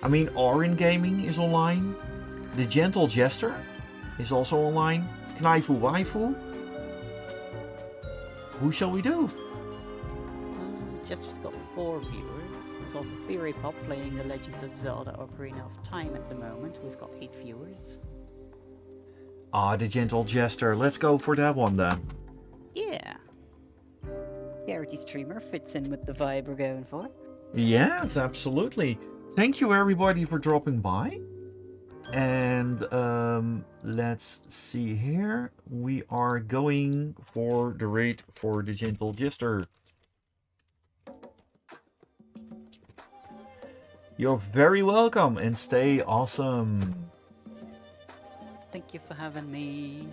I mean, Orin Gaming is online. The Gentle Jester is also online. Knaifu Waifu. who shall we do? Jester's got 4 viewers. There's also Theory Pop playing The Legend of Zelda Ocarina of Time at the moment, who's got 8 viewers. Ah, the Gentle Jester. Let's go for that one then. Yeah. Charity streamer fits in with the vibe we're going for. Yes, absolutely. Thank you everybody for dropping by. And let's see here. We are going for the raid for the Gentle Jester. You're very welcome and stay awesome. Thank you for having me.